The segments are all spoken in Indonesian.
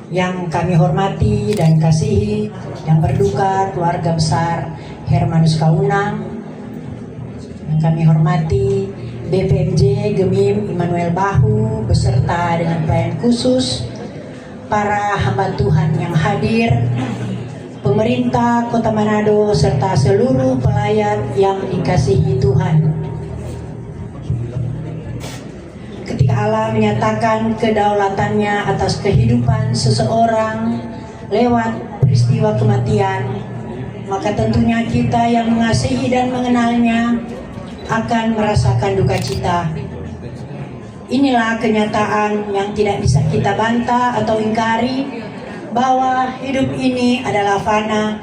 Yang kami hormati dan kasihi, yang berduka keluarga besar Hermanus Kaunang, yang kami hormati BPMJ Gemim Immanuel Bahu beserta dengan pelayan khusus, para hamba Tuhan yang hadir, pemerintah Kota Manado serta seluruh pelayat yang dikasihi Tuhan. Ketika Allah menyatakan kedaulatannya atas kehidupan seseorang lewat peristiwa kematian, maka tentunya kita yang mengasihi dan mengenalnya akan merasakan duka cita. Inilah kenyataan yang tidak bisa kita bantah atau ingkari, bahwa hidup ini adalah fana,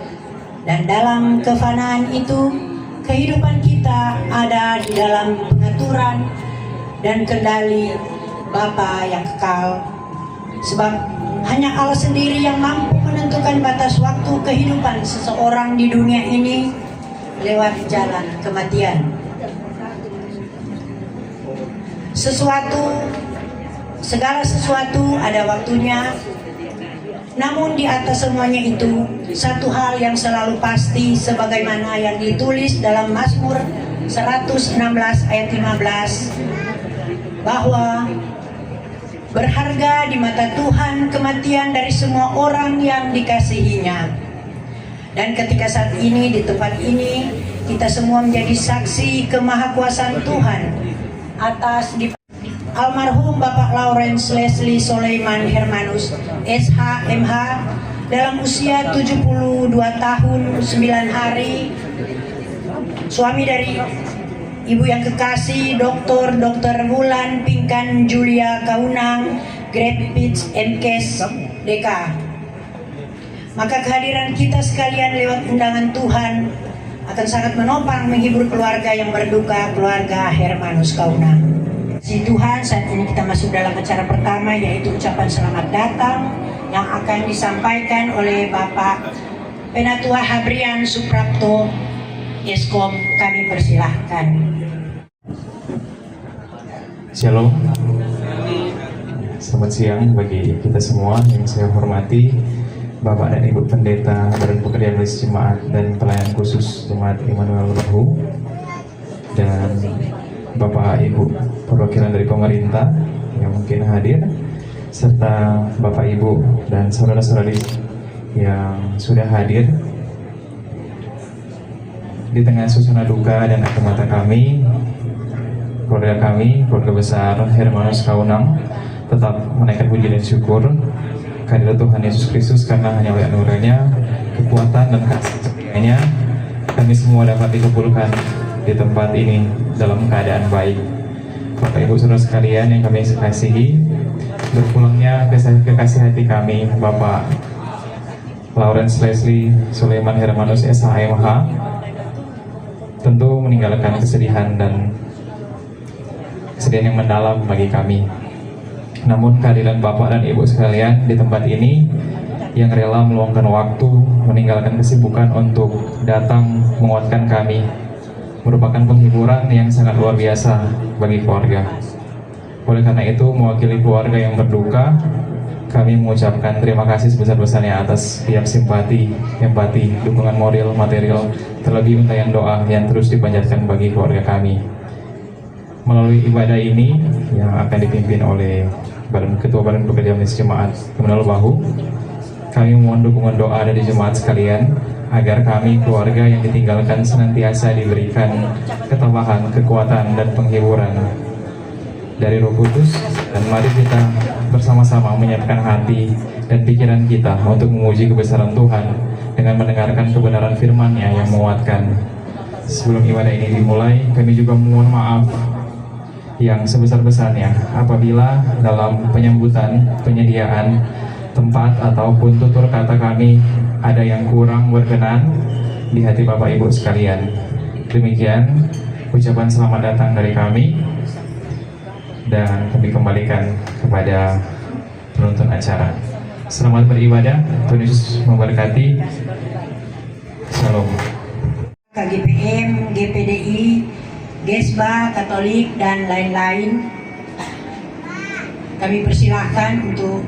dan dalam kefanaan itu kehidupan kita ada di dalam pengaturan dan kendali Bapa yang kekal. Sebab hanya Allah sendiri yang mampu menentukan batas waktu kehidupan seseorang di dunia ini lewat jalan kematian. Segala sesuatu ada waktunya. Namun di atas semuanya itu, satu hal yang selalu pasti sebagaimana yang ditulis dalam Mazmur 116 ayat 15, bahwa berharga di mata Tuhan kematian dari semua orang yang dikasihinya. Dan ketika saat ini di tempat ini kita semua menjadi saksi kemahakuasaan Tuhan atas almarhum Bapak Lawrence Leslie Soleiman Hermanus SH.MH dalam usia 72 tahun 9 hari, suami dari Ibu yang kekasih Dr. Wulan Pinkan Julia Kaunang, Grade Pitch MKes DK. Maka kehadiran kita sekalian lewat undangan Tuhan akan sangat menopang menghibur keluarga yang berduka, keluarga Hermanus Kaunang. Si Tuhan, saat ini kita masuk dalam acara pertama, yaitu ucapan selamat datang yang akan disampaikan oleh Bapak Penatua Habrian Suprapto Eskom. Kami persilahkan. Shalom. Selamat siang bagi kita semua yang saya hormati, Bapak dan Ibu Pendeta Badan Pekerjaan Majelis Jemaat dan pelayan khusus Jemaat Immanuel Bahu, dan Bapak Ibu perwakilan dari pemerintah yang mungkin hadir, serta Bapak Ibu dan saudara-saudari yang sudah hadir. Di tengah suasana duka dan air mata kami, keluarga besar Hermanus Kaunang tetap menaikkan puji dan syukur kehadirat Tuhan Yesus Kristus, karena hanya oleh anugerahnya, kekuatan dan kasih setianya kami semua dapat dikumpulkan di tempat ini dalam keadaan baik. Bapak Ibu saudara sekalian yang kami kasihi, berpulangnya kekasih hati kami Bapak Lawrence Leslie Soleiman Hermanus SH.MH tentu meninggalkan kesedihan yang mendalam bagi kami. Namun kehadiran Bapak dan Ibu sekalian di tempat ini yang rela meluangkan waktu, meninggalkan kesibukan untuk datang menguatkan kami, merupakan penghiburan yang sangat luar biasa bagi keluarga. Oleh karena itu, mewakili keluarga yang berduka, kami mengucapkan terima kasih sebesar-besarnya atas tiap simpati, empati, dukungan moral, material, terlebih untayan doa yang terus dipanjatkan bagi keluarga kami. Melalui ibadah ini yang akan dipimpin oleh Ketua Badan Pekerjaan Majelis Jemaat Immanuel Bahu, kami mohon dukungan doa dari jemaat sekalian agar kami keluarga yang ditinggalkan senantiasa diberikan ketabahan, kekuatan, dan penghiburan dari Roh Kudus. Dan mari kita bersama-sama menyiapkan hati dan pikiran kita untuk memuji kebesaran Tuhan dengan mendengarkan kebenaran firman-Nya yang menguatkan. Sebelum ibadah ini dimulai, kami juga mohon maaf yang sebesar-besarnya apabila dalam penyediaan tempat ataupun tutur kata kami ada yang kurang berkenan di hati Bapak Ibu sekalian. Demikian ucapan selamat datang dari kami, dan kami kembalikan kepada penuntun acara. Selamat beribadah, Tuhan Yesus memberkati. Shalom. KGPM, GPDI, Gesba, Katolik, dan lain-lain, kami persilahkan untuk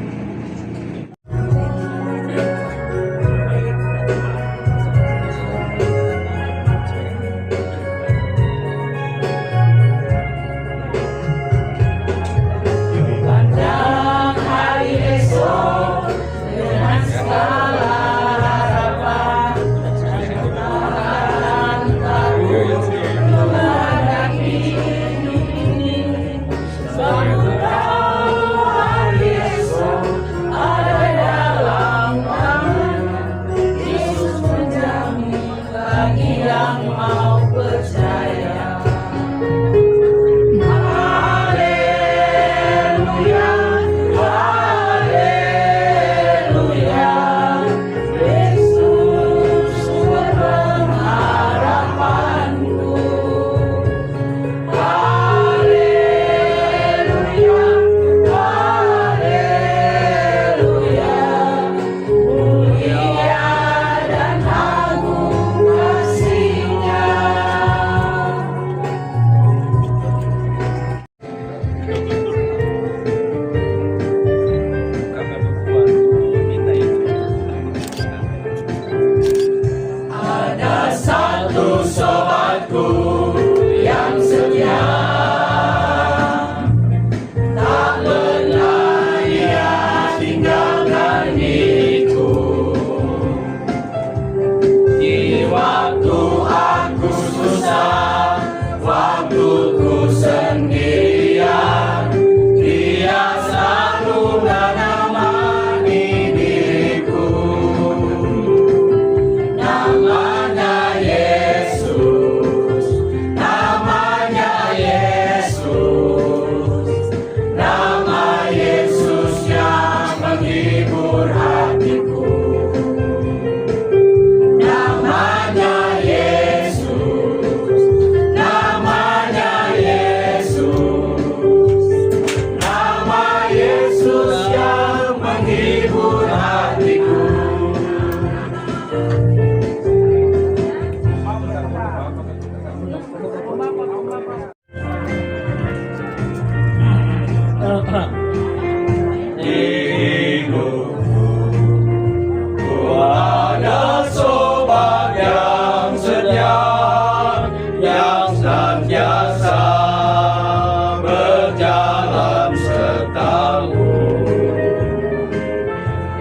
Yesus yang menghibur hatiku. Hidupku, ku ada sobat yang setia, yang senantiasa berjalan sertamu.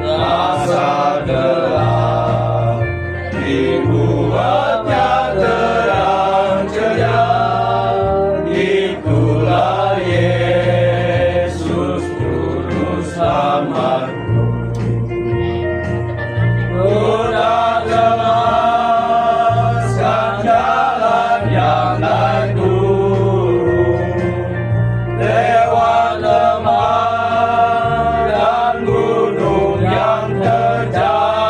Rasa gelap dibuatnya terang ceria. Itulah Yesus juru selamatku. Sudah jelaskan jalan yang naik turun, lewat lemah dan gunung yang terjal.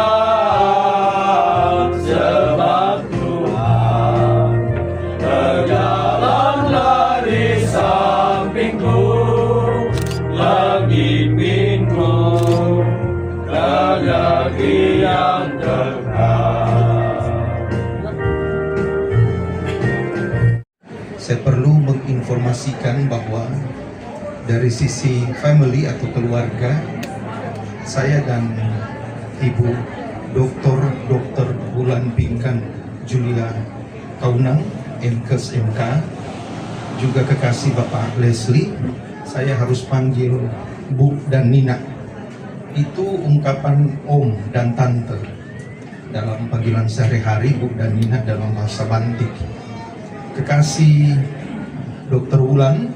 Sebab Tuhan berjalanlah di sampingku, mengimpinku ke negeri yang dekat. Saya perlu menginformasikan bahwa dari sisi family atau keluarga, saya dan Ibu Dr. Wulan Pinkan Julia Kaunang, MKes MK, juga kekasih Bapak Leslie, saya harus panggil Bu dan Nina. Itu ungkapan Om dan Tante dalam panggilan sehari-hari. Bu dan Nina dalam bahasa Bantik. Kekasih Dr. Wulan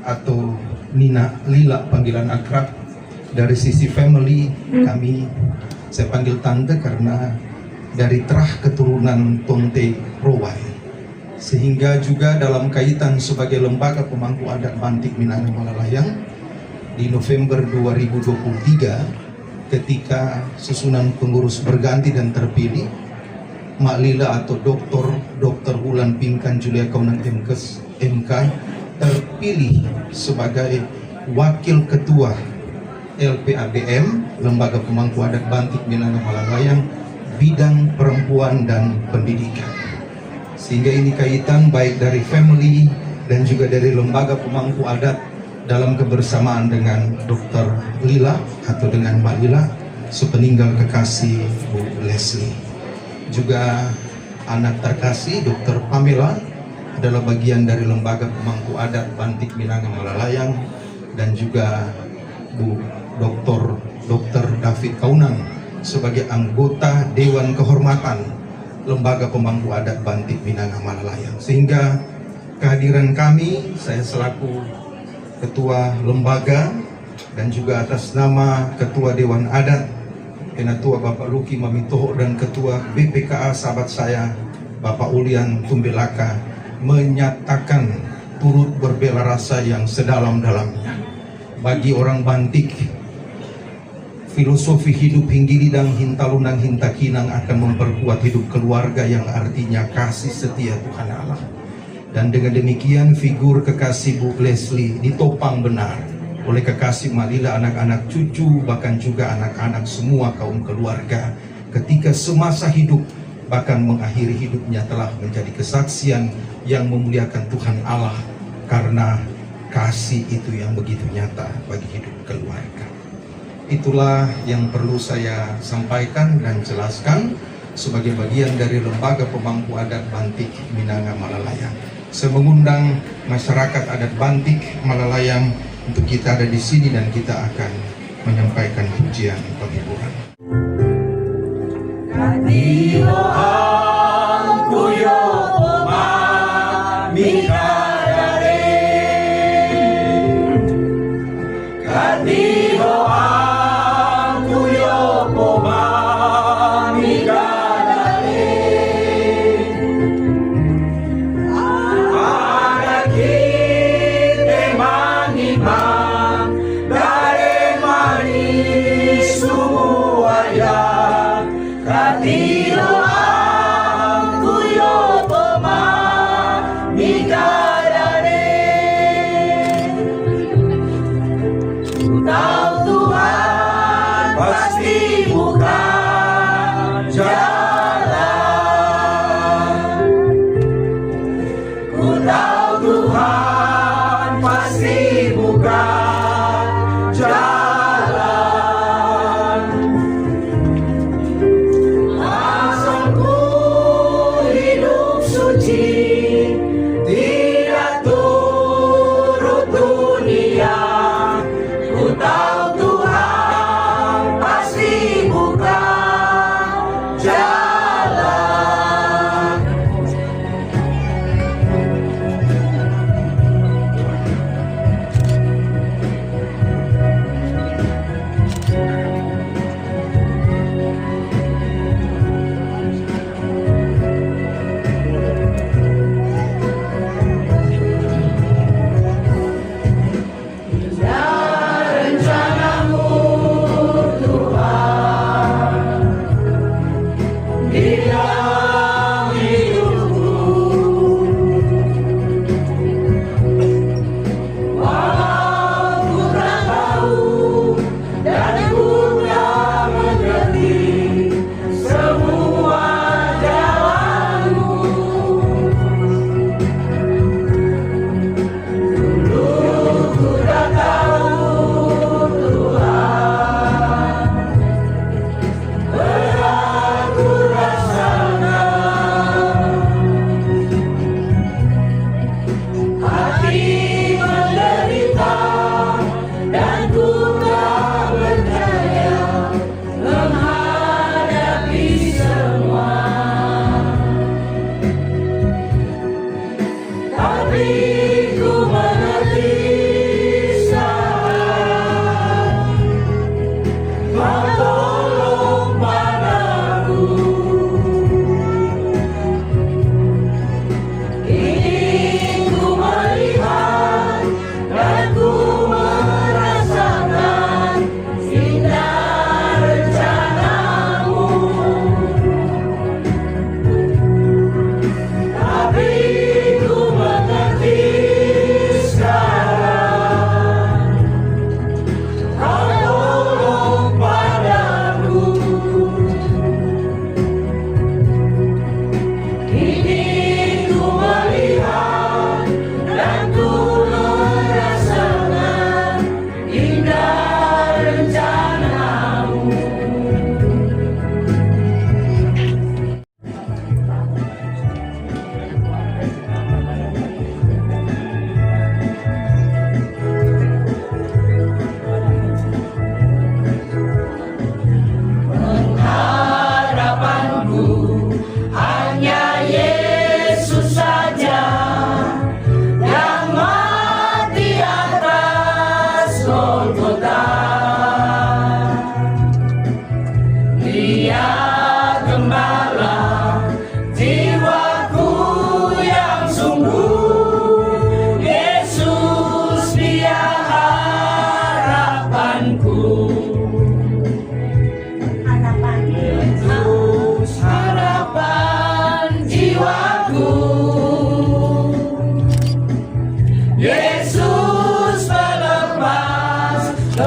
atau Nina Lila panggilan akrab. Dari sisi family kami, saya panggil Tante karena dari terah keturunan Tonte Rowai. Sehingga juga dalam kaitan sebagai lembaga pemangku adat Bantik Minangkabau Malalayang, di November 2023 ketika susunan pengurus berganti dan terpilih, Mak Lila atau Dr. Wulan Pinkan Julia Kaunang MKes MK terpilih sebagai wakil ketua LPABM, Lembaga Pemangku Adat Bantik Minangkabau Malalayang, bidang perempuan dan pendidikan. Sehingga ini kaitan baik dari family dan juga dari lembaga pemangku adat dalam kebersamaan dengan Dr. Lila atau dengan Mbak Lila, sepeninggal kekasih Bu Leslie. Juga anak terkasih Dr. Pamela adalah bagian dari lembaga pemangku adat Bantik Minangkabau Malalayang, dan juga Bu Dr. David Kaunang sebagai anggota Dewan Kehormatan Lembaga Pemangku Adat Bantik Minangkabau Malalayang. Sehingga kehadiran kami, saya selaku Ketua Lembaga dan juga atas nama Ketua Dewan Adat Penatua Bapak Luki Mamitoho dan Ketua BPKA sahabat saya Bapak Ulian Tumbelaka menyatakan turut berbela rasa yang sedalam-dalamnya bagi orang Bantik. Filosofi hidup hinggili dan hintalunang hintakinang akan memperkuat hidup keluarga yang artinya kasih setia Tuhan Allah. Dan dengan demikian figur kekasih Bu Leslie ditopang benar oleh kekasih Malila, anak-anak cucu, bahkan juga anak-anak semua kaum keluarga. Ketika semasa hidup bahkan mengakhiri hidupnya telah menjadi kesaksian yang memuliakan Tuhan Allah, karena kasih itu yang begitu nyata bagi hidup keluarga. Itulah yang perlu saya sampaikan dan jelaskan sebagai bagian dari Lembaga Pemangku Adat Bantik Minangkabau Malalayang. Saya mengundang masyarakat adat Bantik Malalayang untuk kita ada di sini dan kita akan menyampaikan pujian penghiburan. Katilo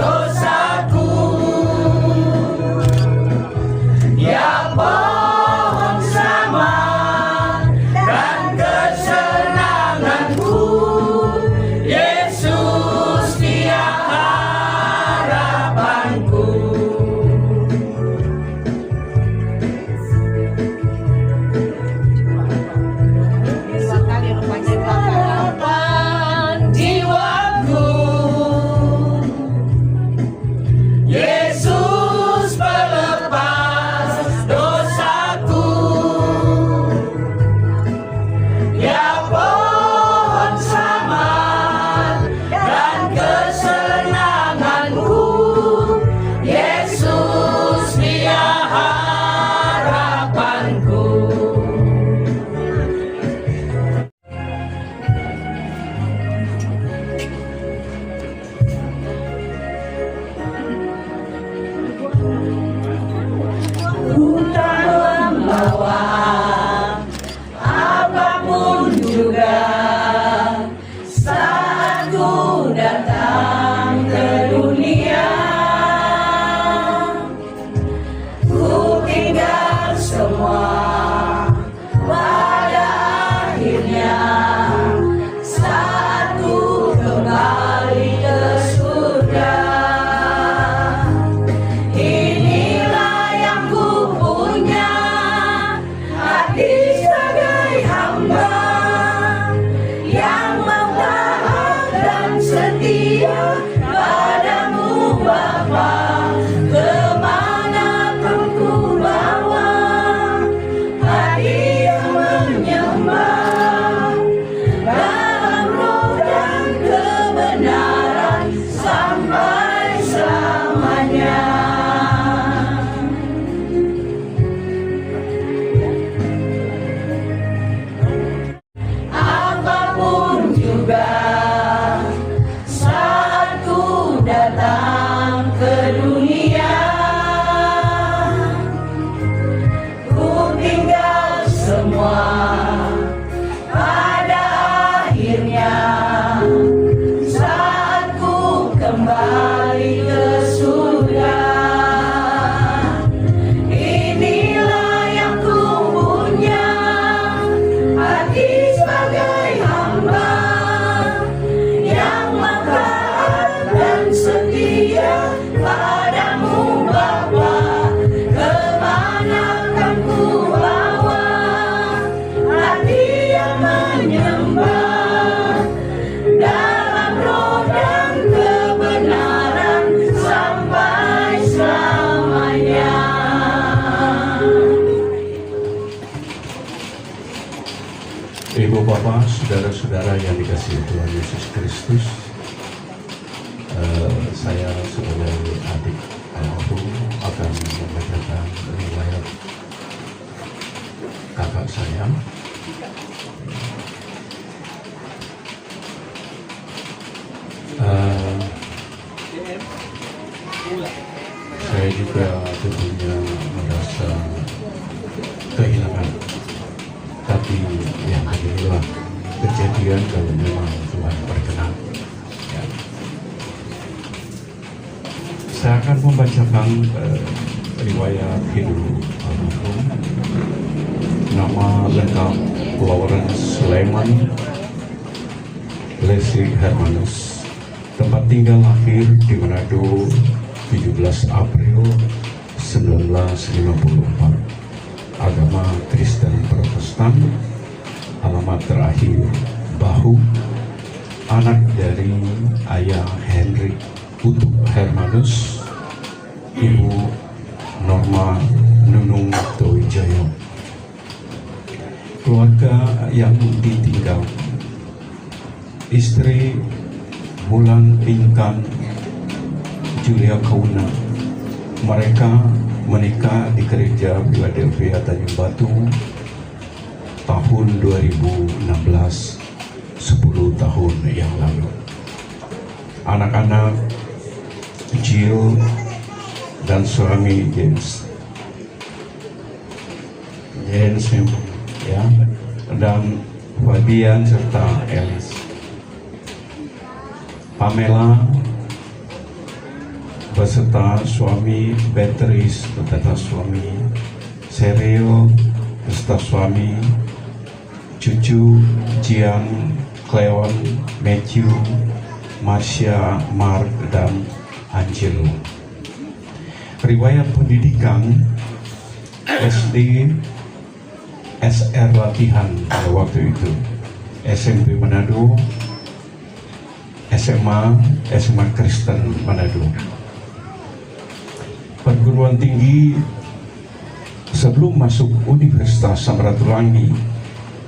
dosaku. Ya pohon selamat dan kesenanganku, Yesus dia harapanku. Harapan jiwaku, Yesus pelepas dosaku. Ya pohon selamat dan kesenanganku, Yesus dia harapanku. Hutan membawa apapun juga, saat ku datang ke dunia, ku tinggal semua pada akhirnya, saat ku kembali ke surga. Inilah yang ku punya, hati sebagai hamba yang mau taat dan setia padamu Bapa. Kemanapun ku bawa, hati yang menyembah dalam roh dan kebenaran sampai selamanya. Apapun juga, saat ku datang ke dunia, ku tinggal semua pada akhirnya, saat ku kembali ke surga. Inilah yang ku punya, hati sebagai hamba yang mau taat dan setia padamu Bapa. Kemanapun ku bawa, hati yang menyembah dalam roh dan kebenaran sampai selamanya. Ibu bapak, saudara-saudara yang dikasihi Tuhan Yesus Kristus, saya sebagai adik almarhum akan membacakan riwayat kakak saya. Saya juga tentunya merasa kehilangan, tapi yang inilah kejadian kalau memang Tuhan berkenan. Ya. Saya akan membacakan riwayat hidup almarhum. Nama lengkap Lawrence Sulaiman Leslie Hermanus. Tempat tinggal lahir di Manado 17 April 1954. Agama Kristen Protestan. Alamat terakhir Bahu. Anak dari ayah Henry Utuh Hermanus, ibu Norma Nunung Towijoyo. Keluarga yang ditinggal: istri Bulan Pinkan Julia Kauna. Mereka menikah di gereja Philadelphia Tanjung Batu tahun 2016, 10 tahun yang lalu. Anak-anak Jill dan suami James ya, dan Fabian serta Elis. Pamela, beserta suami Beatrice beserta suami Sereo beserta suami, cucu Jiang, Cleon, Matthew, Marsha, Mark, dan Angelo. Riwayat pendidikan SD, SR latihan pada waktu itu, SMP Manado, SMA Kristen Manado. Perguruan tinggi sebelum masuk Universitas Samratulangi,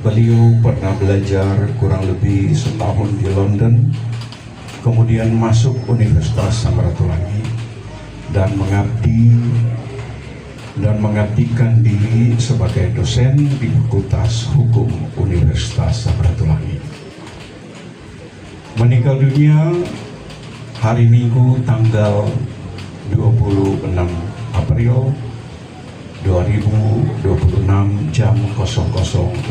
beliau pernah belajar kurang lebih setahun di London, kemudian masuk Universitas Samratulangi dan mengabdikan diri sebagai dosen di Fakultas Hukum Universitas Samratulangi. Meninggal dunia hari Minggu tanggal 26 April 2026 jam 00.18,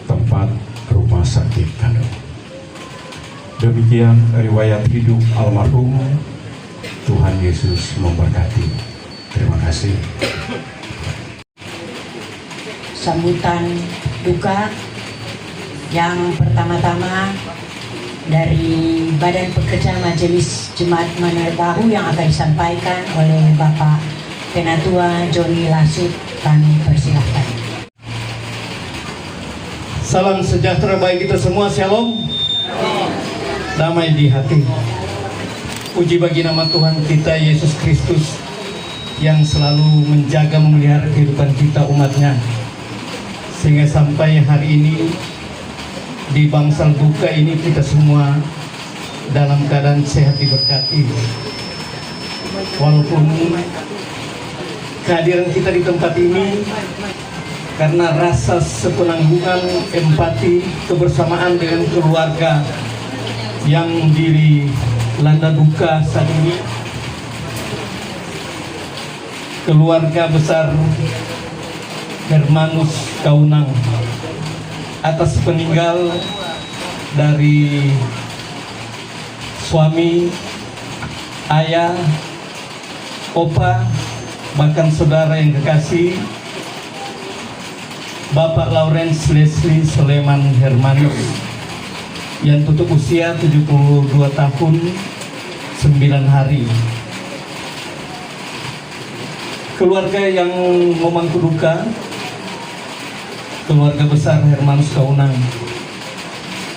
tempat Rumah Sakit Kano. Demikian riwayat hidup almarhum. Tuhan Yesus memberkati. Terima kasih. Sambutan duka yang pertama-tama dari Badan Pekerja Majelis Jemaat Immanuel Bahu yang akan disampaikan oleh Bapak Penatua Joni Lasut, kami persilahkan. Salam sejahtera bagi kita semua, shalom. Damai di hati. Puji bagi nama Tuhan kita Yesus Kristus yang selalu menjaga memelihara kehidupan kita umatnya, sehingga sampai hari ini di bangsal duka ini kita semua dalam keadaan sehat diberkati. Walaupun kehadiran kita di tempat ini karena rasa sepenanggungan, empati, kebersamaan dengan keluarga yang dilanda duka saat ini, keluarga besar Hermanus Kaunang, atas peninggal dari suami, ayah, opa, bahkan saudara yang kekasih, Bapak Lawrence Leslie Soleman Hermanus, yang tutup usia 72 tahun 9 hari. Keluarga yang memangku duka, keluarga besar Hermanus Kaunang,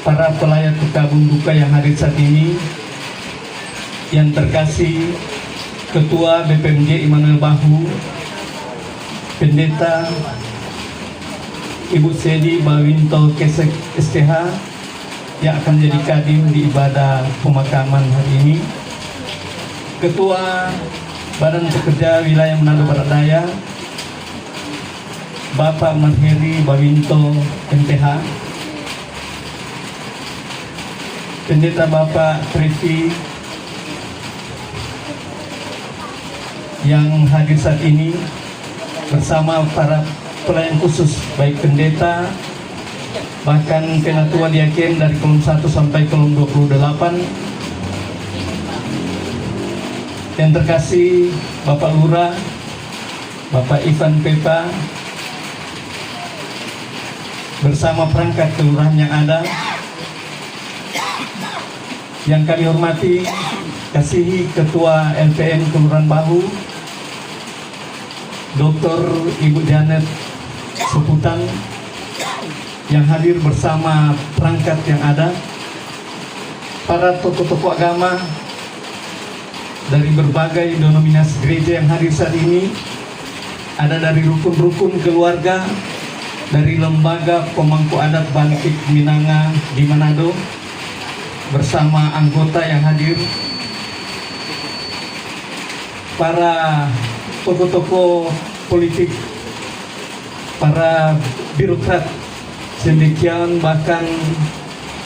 para pelayat berkabung duka yang hadir saat ini, yang terkasih Ketua BPMJ Immanuel Bahu, Pendeta Ibu Sedi Bawinto Kesek STH yang akan jadi kadim di ibadah pemakaman hari ini, Ketua Badan Pekerja Wilayah Manado Barat Daya Bapak Manheri Bawinto MPH, Pendeta Bapak Trevi yang hadir saat ini bersama para pelayan khusus, baik pendeta, bahkan penatua diaken dari kolom 1 sampai kolom 28. Yang terkasih Bapak Lurah, Bapak Ivan Pepa, bersama perangkat kelurahan yang ada. Yang kami hormati, kasihi Ketua LPM Kelurahan Bahu, Dr. Ibu Janet Seputan, yang hadir bersama perangkat yang ada, para tokoh-tokoh agama dari berbagai denominasi gereja yang hadir saat ini, ada dari rukun-rukun keluarga, dari lembaga pemangku adat Bangkit Minanga di Manado, bersama anggota yang hadir, para tokoh-tokoh politik, para birokrat cendekiawan, bahkan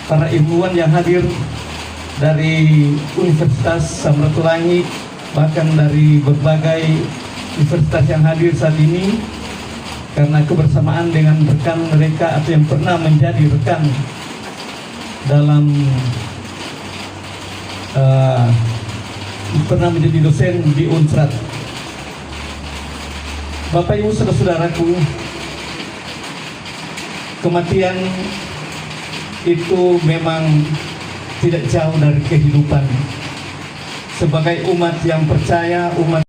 para ilmuwan yang hadir dari Universitas Samratulangi, bahkan dari berbagai universitas yang hadir saat ini, karena kebersamaan dengan rekan mereka atau yang pernah menjadi rekan dalam pernah menjadi dosen di Unsrat. Bapak Ibu saudara-saudaraku, kematian itu memang tidak jauh dari kehidupan. Sebagai umat yang percaya, umat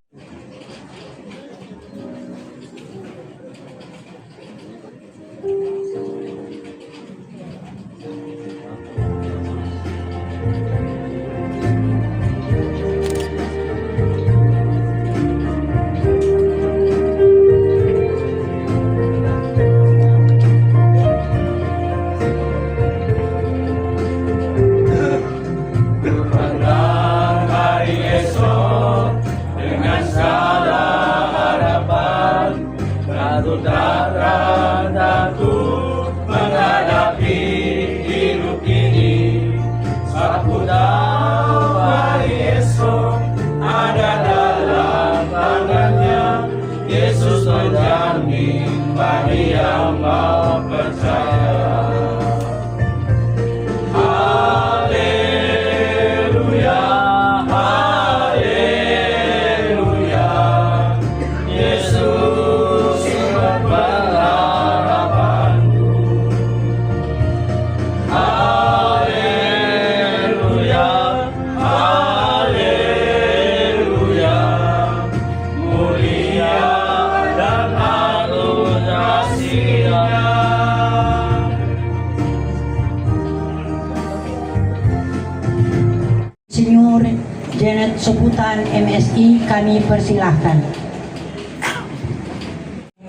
Senior Janet Sebutan MSI kami persilahkan.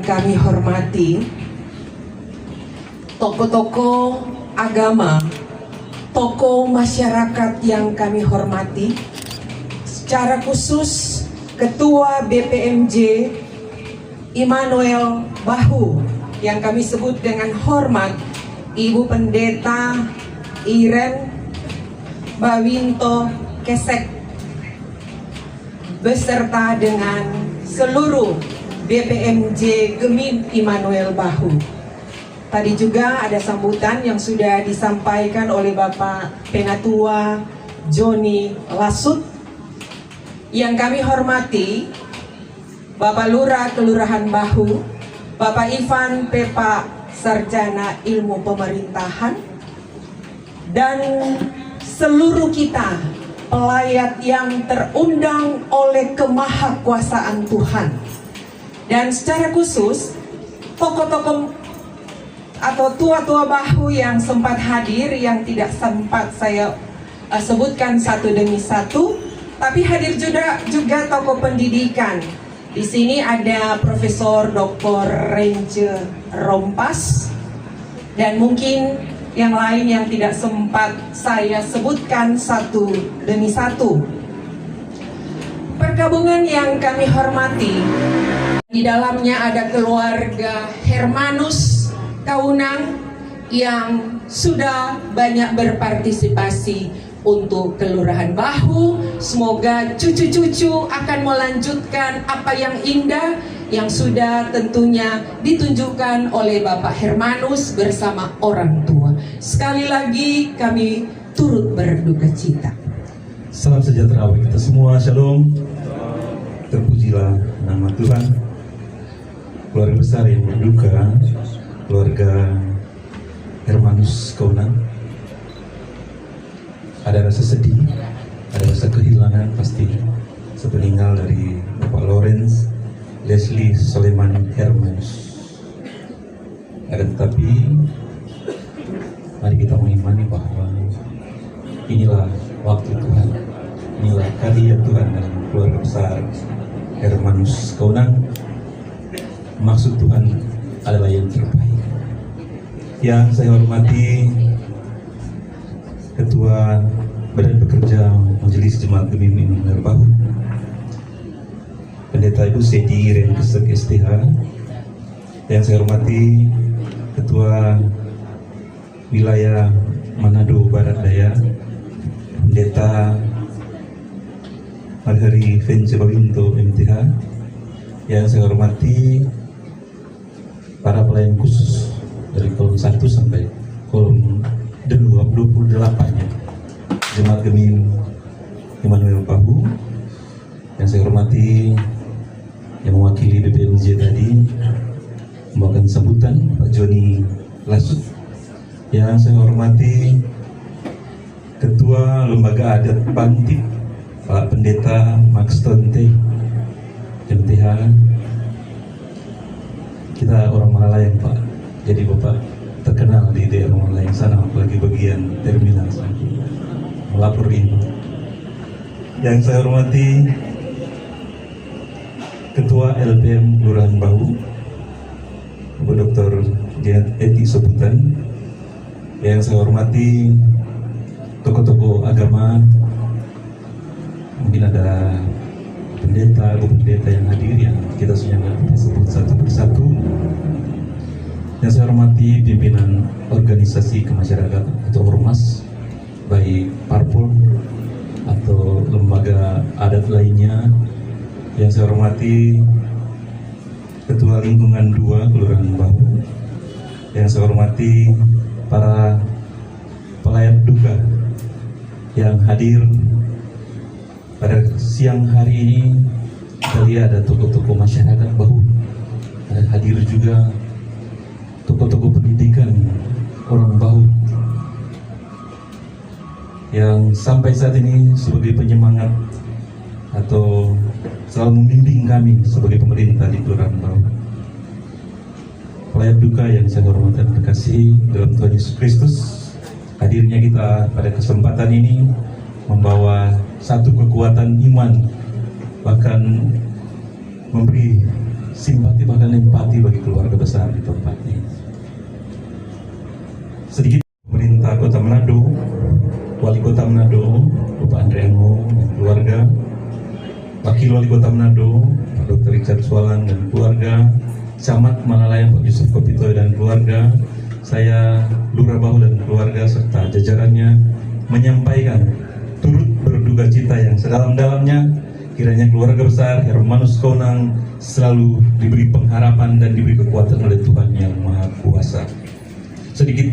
Kami hormati tokoh-tokoh agama, tokoh masyarakat yang kami hormati, secara khusus Ketua BPMJ Immanuel Bahu yang kami sebut dengan hormat Ibu Pendeta Iren Bawinto Kesek, beserta dengan seluruh BPMJ Gemim Immanuel Bahu. Tadi juga ada sambutan yang sudah disampaikan oleh Bapak Penatua Joni Lasut. Yang kami hormati Bapak Lurah Kelurahan Bahu, Bapak Ivan Pepa Sarjana Ilmu Pemerintahan, dan seluruh kita pelayat yang terundang oleh kemahakuasaan Tuhan. Dan secara khusus tokoh-tokoh atau tua-tua Bahu yang sempat hadir, yang tidak sempat saya sebutkan satu demi satu, tapi hadir juga tokoh pendidikan. Di sini ada Profesor Dr. Rence Rompas dan mungkin yang lain yang tidak sempat saya sebutkan satu demi satu. Pergabungan yang kami hormati, di dalamnya ada keluarga Hermanus Kaunang yang sudah banyak berpartisipasi untuk Kelurahan Bahu. Semoga cucu-cucu akan melanjutkan apa yang indah yang sudah tentunya ditunjukkan oleh Bapak Hermanus bersama orang tua. Sekali lagi kami turut berduka cita. Salam sejahtera bagi kita semua, shalom. Terpujilah nama Tuhan. Keluarga besar yang berduka, keluarga Hermanus Kaunang, ada rasa sedih, ada rasa kehilangan pasti sepeninggal dari Bapak Lawrence Leslie Soleman Hermanus. Akan tetapi mari kita mengimani bahwa inilah waktu Tuhan, inilah karya Tuhan dalam keluarga besar Hermanus Kaunang. Maksud Tuhan adalah yang terbaik. Yang saya hormati Ketua Badan Pekerja Majelis Jemaat Gemim Immanuel Bahu, Pendeta Ibu Sedi Iren Kesek STH. Yang saya hormati Ketua Wilayah Manado Barat Daya, Pendeta Marhari Vence Bawinto MTH. Yang saya hormati para pelayan khusus dari kolom 1 sampai kolom 28-nya Jemaat Gemim Immanuel Bahu, saya hormati yang mewakili BPMJ tadi membawakan sambutan Pak Joni Lasut. Yang saya hormati Ketua Lembaga Adat Pantik Pak Pendeta Max Tonte MTH. Kita orang Malalayang Pak, jadi Bapak terkenal di daerah Malalayang sana, apalagi bagian terminal sana. Melapor ini. Yang saya hormati Ketua LPM Kelurahan Bahu Bapak Dr. Janet Eti Soputan. Yang saya hormati tokoh-tokoh agama, mungkin ada pendeta, ibu pendeta yang hadir yang kita sudah sebut satu persatu. Yang saya hormati pimpinan organisasi kemasyarakatan atau ormas, baik parpol atau lembaga adat lainnya. Yang saya hormati Ketua Lingkungan 2 Kelurahan Bahu. Yang saya hormati para pelayan duka yang hadir pada siang hari ini. Kita lihat ada tokoh-tokoh masyarakat Bahu, ada hadir juga tokoh-tokoh pendidikan orang Bahu yang sampai saat ini sebagai penyemangat atau selalu membimbing kami sebagai pemerintah di Kelurahan Bahu. Pelayan duka yang saya hormati dan terkasih dalam Tuhan Yesus Kristus, hadirnya kita pada kesempatan ini membawa satu kekuatan iman, bahkan memberi simpati bahkan empati bagi keluarga besar di tempat ini. Sedikit pemerintah Kota Manado, Wali Kota Manado, Bapak Andriano dan keluarga, Wakil Wali Kota Manado, Pak Dr. Richard Swalan dan keluarga, Camat Malalayang Pak Yusuf Kopitoy dan keluarga, saya Lurah Bahu dan keluarga serta jajarannya menyampaikan turut berduka cita yang sedalam-dalamnya. Kiranya keluarga besar Hermanus Kaunang selalu diberi pengharapan dan diberi kekuatan oleh Tuhan Yang Maha Kuasa. Sedikit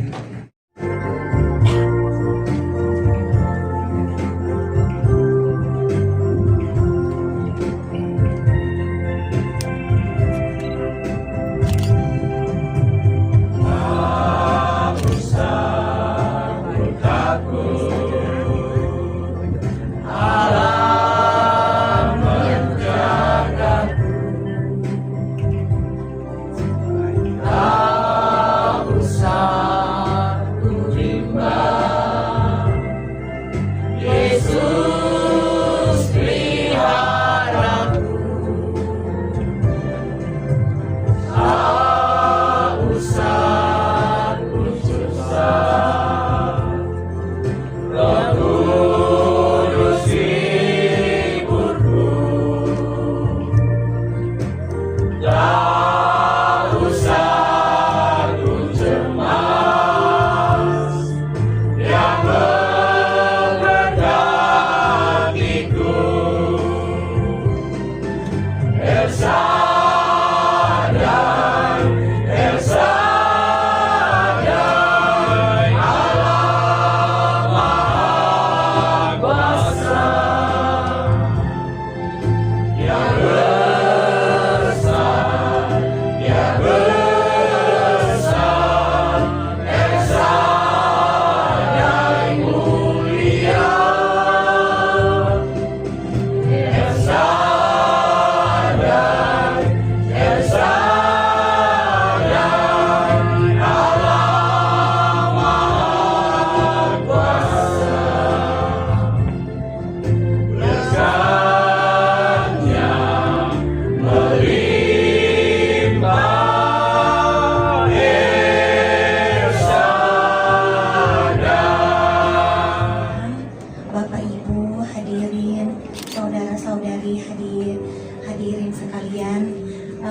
hadirin sekalian,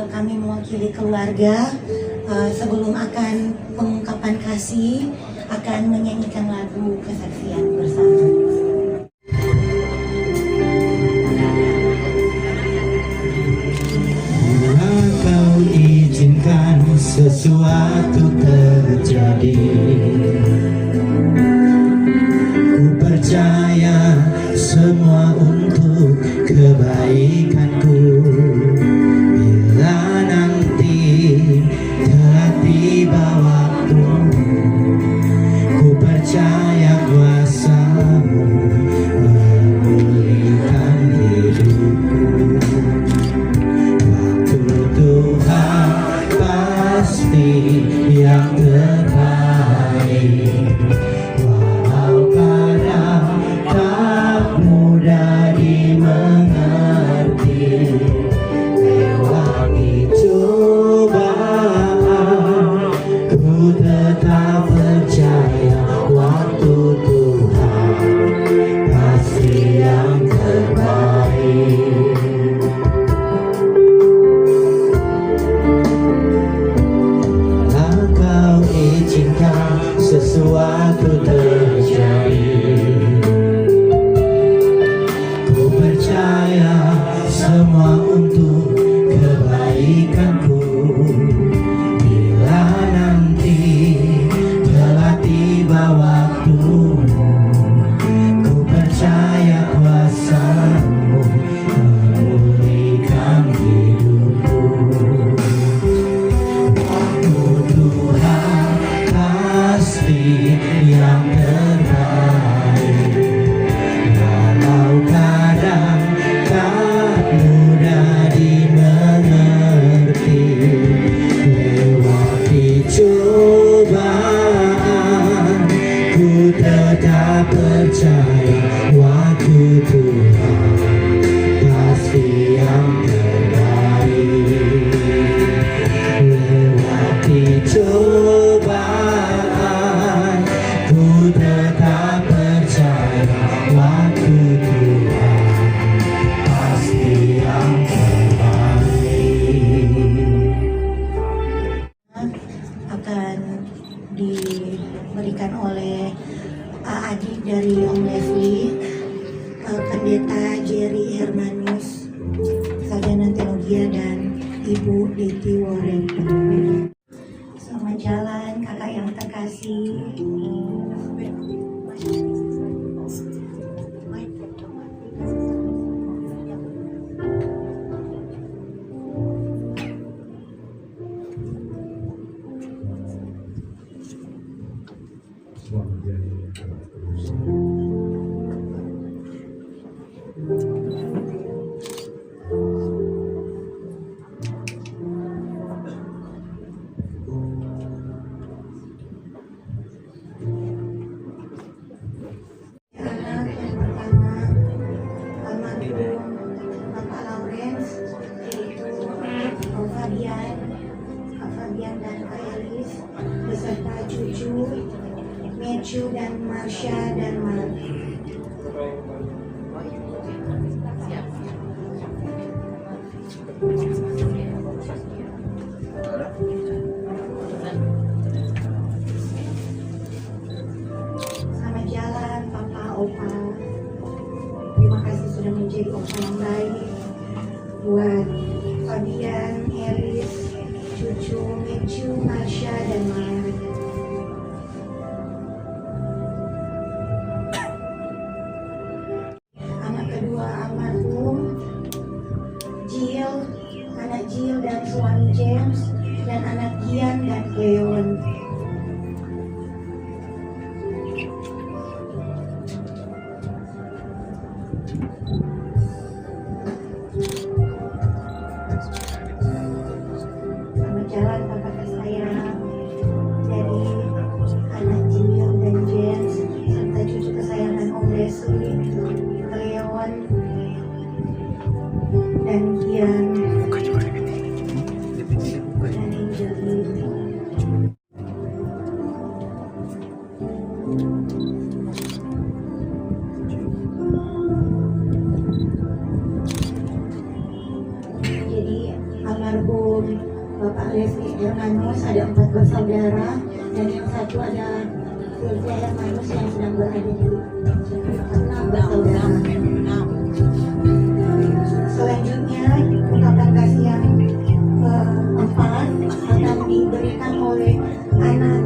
kami mewakili keluarga. Sebelum akan pengungkapan kasih, akan menyanyikan lagu kesaksian bersama. Kau izinkan sesuatu terjadi, ku percaya semua untuk kebaikanku. Bila nanti telah tiba waktu, ku percaya kuasa-Mu memulihkan hidupku. Waktu Tuhan pasti yang terbaik, walau kadang tak mudah dimengerti. Lewati cobaan, ku tetap percaya waktu Tuhan pasti yang terbaik. Kau izinkan sesuatu terjadi, ku percaya semua untuk kebaikanku. Bila nanti telah tiba waktu, ku percaya kuasa-Mu memulihkan hidupku. Tuhan pasti yang terbaik, walau kadang tak mudah dimengerti. Lewati cobaan, ku tetap percaya waktu Tuhan pasti yang terbaik. Lewati cobaan, ku tetap percaya waktu Tuhan pasti yang terbaik. Akan diberikan oleh adik dari Om Leslie, Pendeta Jerry Hermanus, Sarjana Teologi, dan Ibu Diti Warren. Selamat jalan kakak yang terkasih. Anak yang pertama, almarhum Bapak Lawrence, yaitu Om Fabian, Kak Fabian dan Kak Elis, beserta cucu Matthew dan Marsha dan Mark. Selamat jalan Papa, Opa. Terima kasih sudah menjadi opa yang baik buat Fabian, Elis, cucu Matthew, Marsha dan Mark. Anak kedua almarhum Jill, anak Jill dan suami James, dan anak Gian dan Leon. Selamat jalan Bapak tersayang dari anak Jill dan James serta cucu kesayangan Om Leslie, Leon dan Gian dan Angelina. Jadi almarhum Bapak Leslie Hermanus ada 4 bersaudara, dan yang satu ada Sylvia Hermanus yang sedang berada di 6 bersaudara. Selanjutnya ungkapan kasih yang keempat akan diberikan oleh anak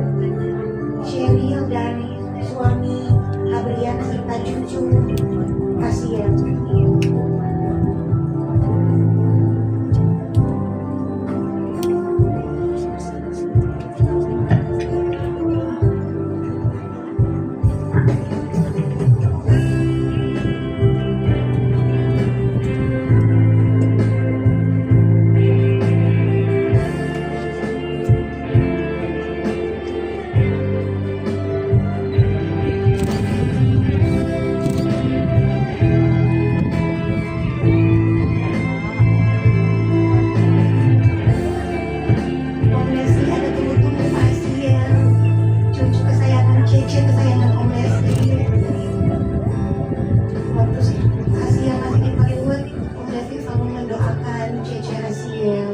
Cheryl dan suami Abrian serta cucu Kasian. mendoakan Cece Rasiel.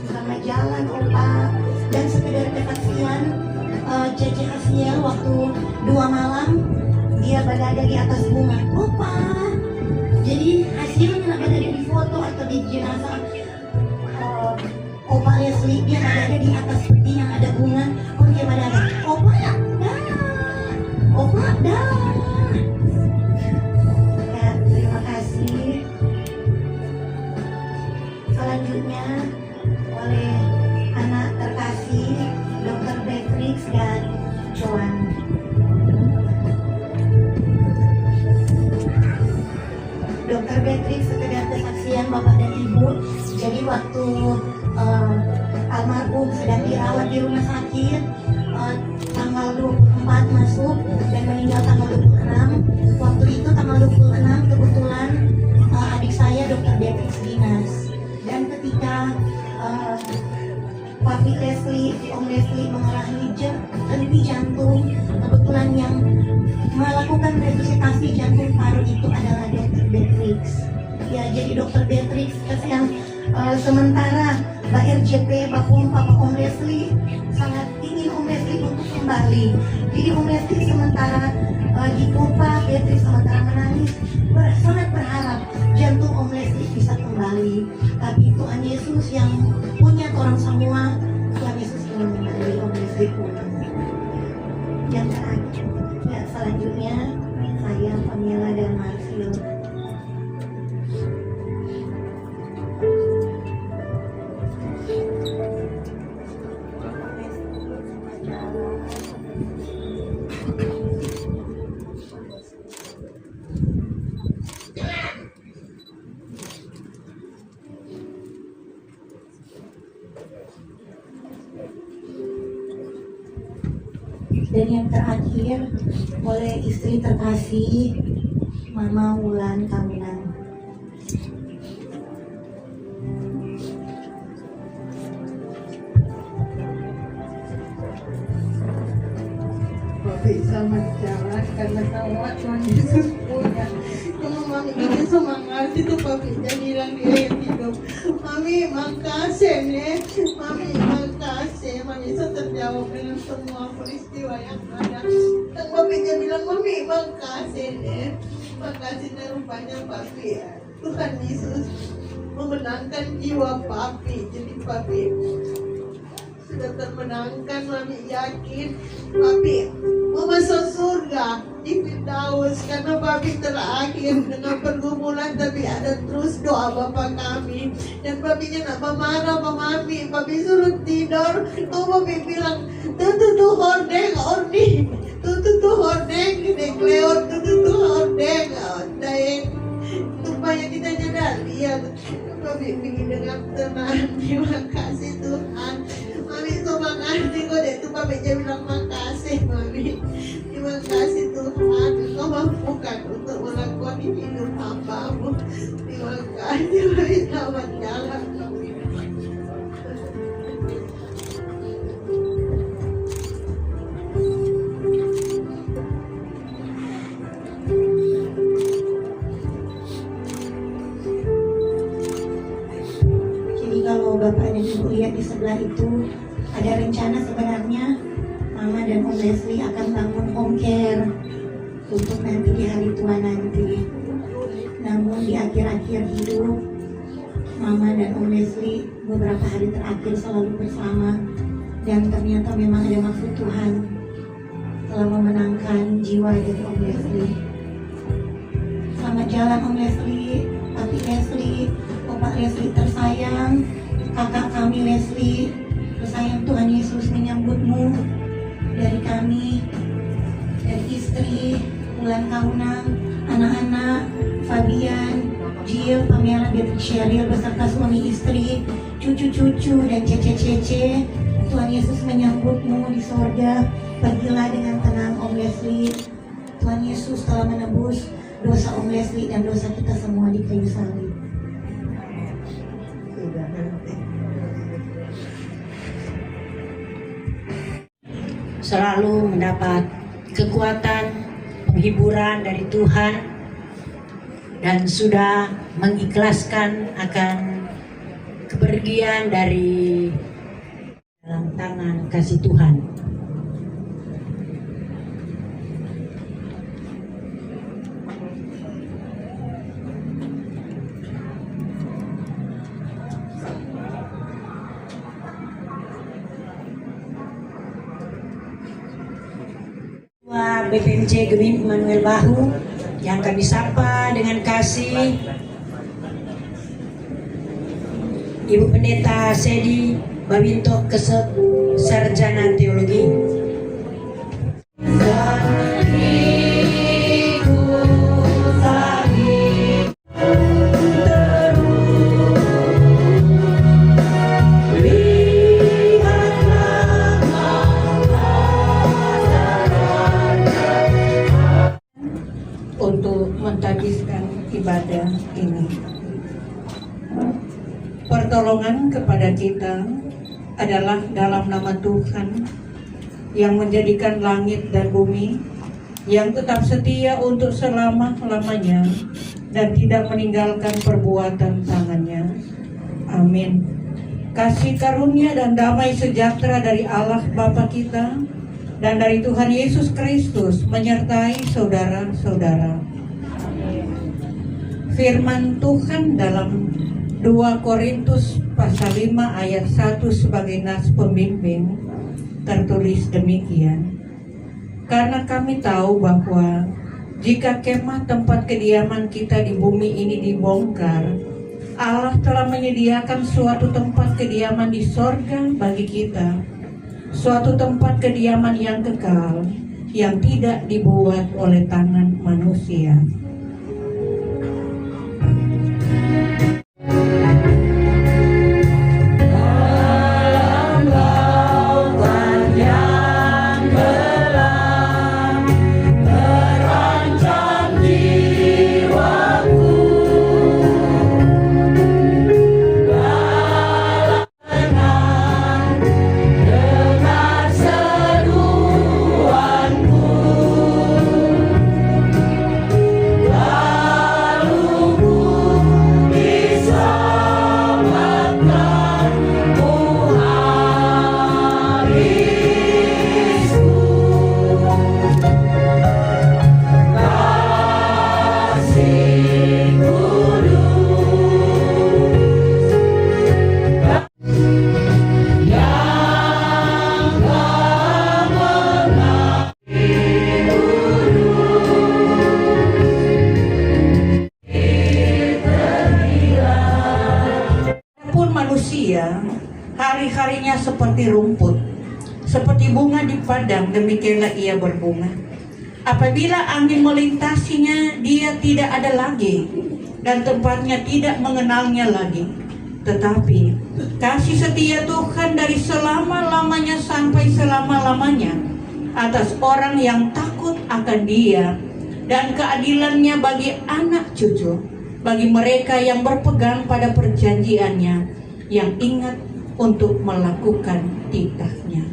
Selamat jalan Opa. Dan sekedar kesaksian, Cece Rasiel waktu 2 malam dia berada di atas bunga. Opa. Jadi hasilnya berada di foto atau di jenazah Opa Leslie, dia berada di atas peti yang ada bunga. Oh dia berada. Opa ya. Opa dah. Ya, terima kasih. Selanjutnya oleh anak terkasih Dr. Beatrix dan Joan. Dr. Beatrix sekedar kesaksian Bapak dan Ibu. Jadi waktu almarhum sedang dirawat di rumah sakit, tanggal 24 masuk dan meninggal tanggal 26. Waktu itu tanggal 26 kebetulan adik saya Dr. Beatrix dinas. Dan ketika Papi Leslie, Om Leslie mengalami henti jantung, kebetulan yang melakukan resusitasi jantung paru itu adalah Dr. Beatrix. Ya, jadi Dr. Beatrix yang sementara Mbak RJP, Papa Om Leslie sangat ingin Om Leslie untuk kembali. Jadi Om Leslie sementara di Kupa, Beatrix sementara menangis, sangat berharap jantung Om Leslie bisa kembali. Tapi Tuhan Yesus yang punya orang semua, Tuhan Yesus ingin kembali Om Leslie pulang. Yang terakhir, ya, selanjutnya saya Pamela dan Marsil. Dan yang terakhir oleh istri terkasih Mama Wulan Kaminang. Papi selamat jalan karena tahu Tuhan Yesus punya. Kalau mami ini semangat itu papi jadi hilang di air hidup. Mami makasih nih, mami makasih, mami bisa terjawab dengan semua peristiwa yang ada. Dan papinya bilang mami makasih nih, makasih dan rupanya papi ya. Tuhan Yesus memenangkan jiwa papi, jadi papi sudah termenangkan. Mami yakin papi mau masuk surga di Firdaus karena papi terakhir dengan pergumulan, tapi ada terus doa Bapak kami. Dan papinya nak marah sama mami, papi suruh tidur, papi bilang tuh hordeng orni, tuh hordeng dekleor, tuh hordeng daeng supaya kita jadi lihat. Papi bikin dengan tenang. Terima kasih Tuhan. Mami semangat kok deh tuh papi dia bilang makasih mami. Terima kasih Tuhan, Engkau mampukan untuk melakukan hidup hamba-Mu. Terima kasih mami, selamat jalan mami. Jadi kalau Bapak dan Ibu lihat di sebelah itu ada rencana sebenarnya Mama dan Om Leslie akan bangun home care untuk nanti di hari tua nanti. Namun di akhir-akhir hidup Mama dan Om Leslie beberapa hari terakhir selalu bersama, dan ternyata memang ada maksud Tuhan telah memenangkan jiwa dari Om Leslie. Selamat jalan Om Leslie, Papi Leslie, Opa Leslie tersayang, kakak kami Leslie tersayang. Tuhan Yesus menyambutmu dari kami, dari istri Wulan Kaunang, anak-anak Fabian, Jill, Pamela, Beatrix, Sheryl beserta suami istri, cucu-cucu dan cece-cece. Tuhan Yesus menyambutmu di sorga. Pergilah dengan tenang Om Leslie. Tuhan Yesus telah menebus dosa Om Leslie dan dosa kita semua di kayu salib. Selalu mendapat kekuatan, penghiburan dari Tuhan dan sudah mengikhlaskan akan kepergian dari dalam tangan kasih Tuhan. Ketua BPMC Gemim Immanuel Bahu yang kami sapa dengan kasih, Ibu Pendeta Sedi Bawinto Kesep, Sarjana Teologi. Untuk mentadiskan ibadah ini. Pertolongan kepada kita adalah dalam nama Tuhan yang menjadikan langit dan bumi, yang tetap setia untuk selama-lamanya dan tidak meninggalkan perbuatan tangannya. Amin. Kasih karunia dan damai sejahtera dari Allah Bapa kita dan dari Tuhan Yesus Kristus menyertai saudara-saudara. Firman Tuhan dalam 2 Korintus pasal 5 ayat 1 sebagai nas pembimbing tertulis demikian. Karena kami tahu bahwa jika kemah tempat kediaman kita di bumi ini dibongkar, Allah telah menyediakan suatu tempat kediaman di sorga bagi kita, suatu tempat kediaman yang kekal, yang tidak dibuat oleh tangan manusia. Manusia hari-harinya seperti rumput, seperti bunga di padang, demikianlah ia berbunga. Apabila angin melintasinya, dia tidak ada lagi, dan tempatnya tidak mengenalnya lagi. Tetapi kasih setia Tuhan dari selama-lamanya sampai selama-lamanya atas orang yang takut akan Dia, dan keadilannya bagi anak cucu, bagi mereka yang berpegang pada perjanjiannya, yang ingat untuk melakukan titahnya.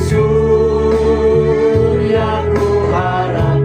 Surya ku harap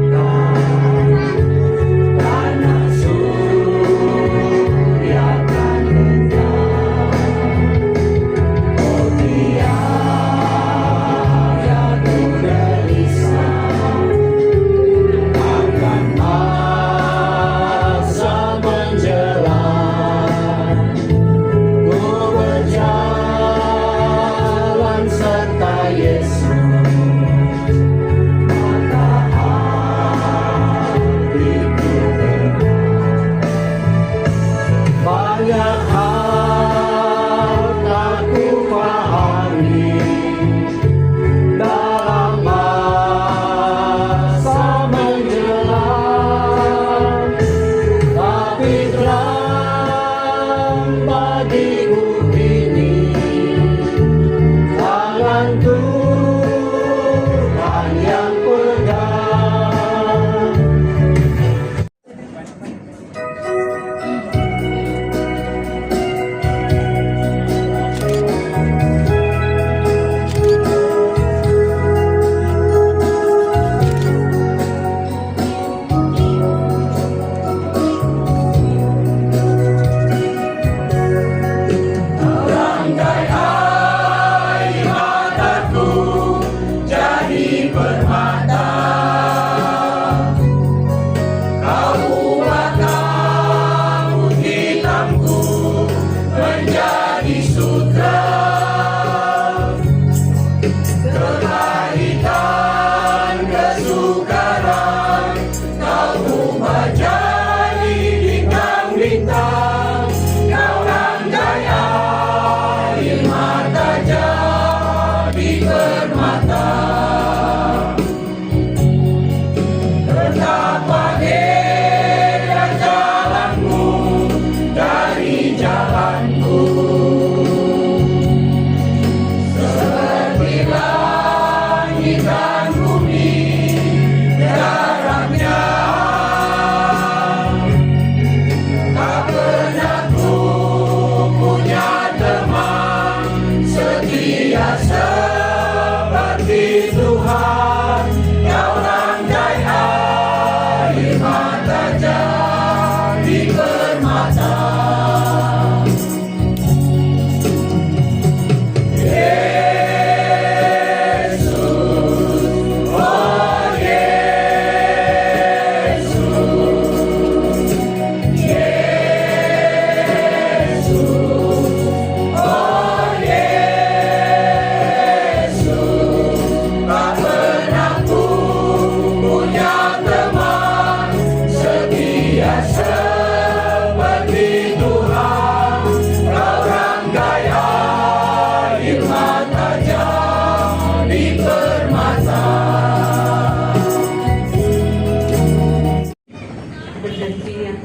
Bergantian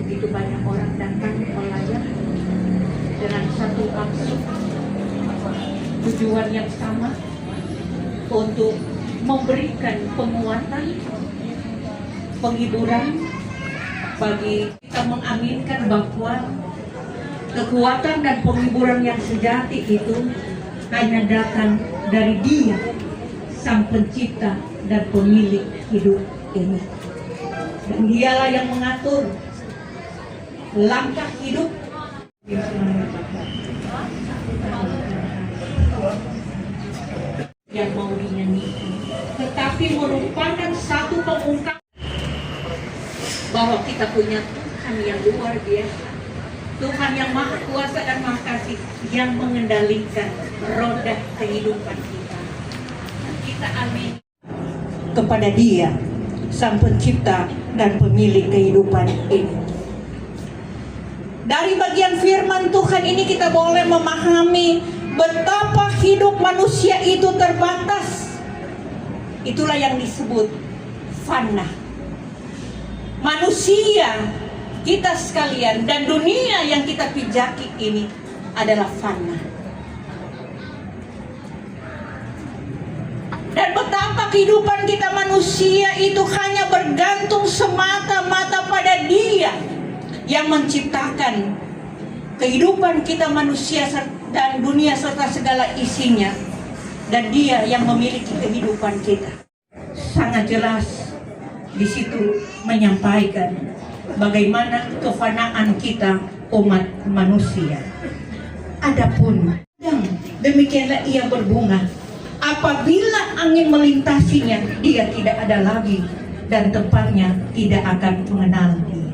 begitu banyak orang datang melayat dengan satu maksud, tujuan yang sama, untuk memberikan penguatan, penghiburan bagi kita, mengaminkan bahwa kekuatan dan penghiburan yang sejati itu hanya datang dari Dia, Sang Pencipta dan Pemilik hidup ini. Dan Dialah yang mengatur langkah hidup. Yang mau dinyanyikan, tetapi merupakan satu pengungkapan bahwa kita punya Tuhan yang luar biasa, Tuhan yang maha kuasa dan maha kasih, yang mengendalikan roda kehidupan kita. Kita amin kepada Dia, Sang Pencipta dan Pemilik kehidupan ini. Dari bagian firman Tuhan ini kita boleh memahami betapa hidup manusia itu terbatas. Itulah yang disebut fana. Manusia, kita sekalian, dan dunia yang kita pijaki ini adalah fana. Dan betapa kehidupan kita manusia itu hanya bergantung semata-mata pada Dia yang menciptakan kehidupan kita manusia dan dunia serta segala isinya, dan Dia yang memiliki kehidupan kita. Sangat jelas di situ menyampaikan bagaimana kefanaan kita umat manusia. Adapun demikianlah ia berbunga. Apabila angin melintasinya, dia tidak ada lagi, dan tempatnya tidak akan mengenal dia.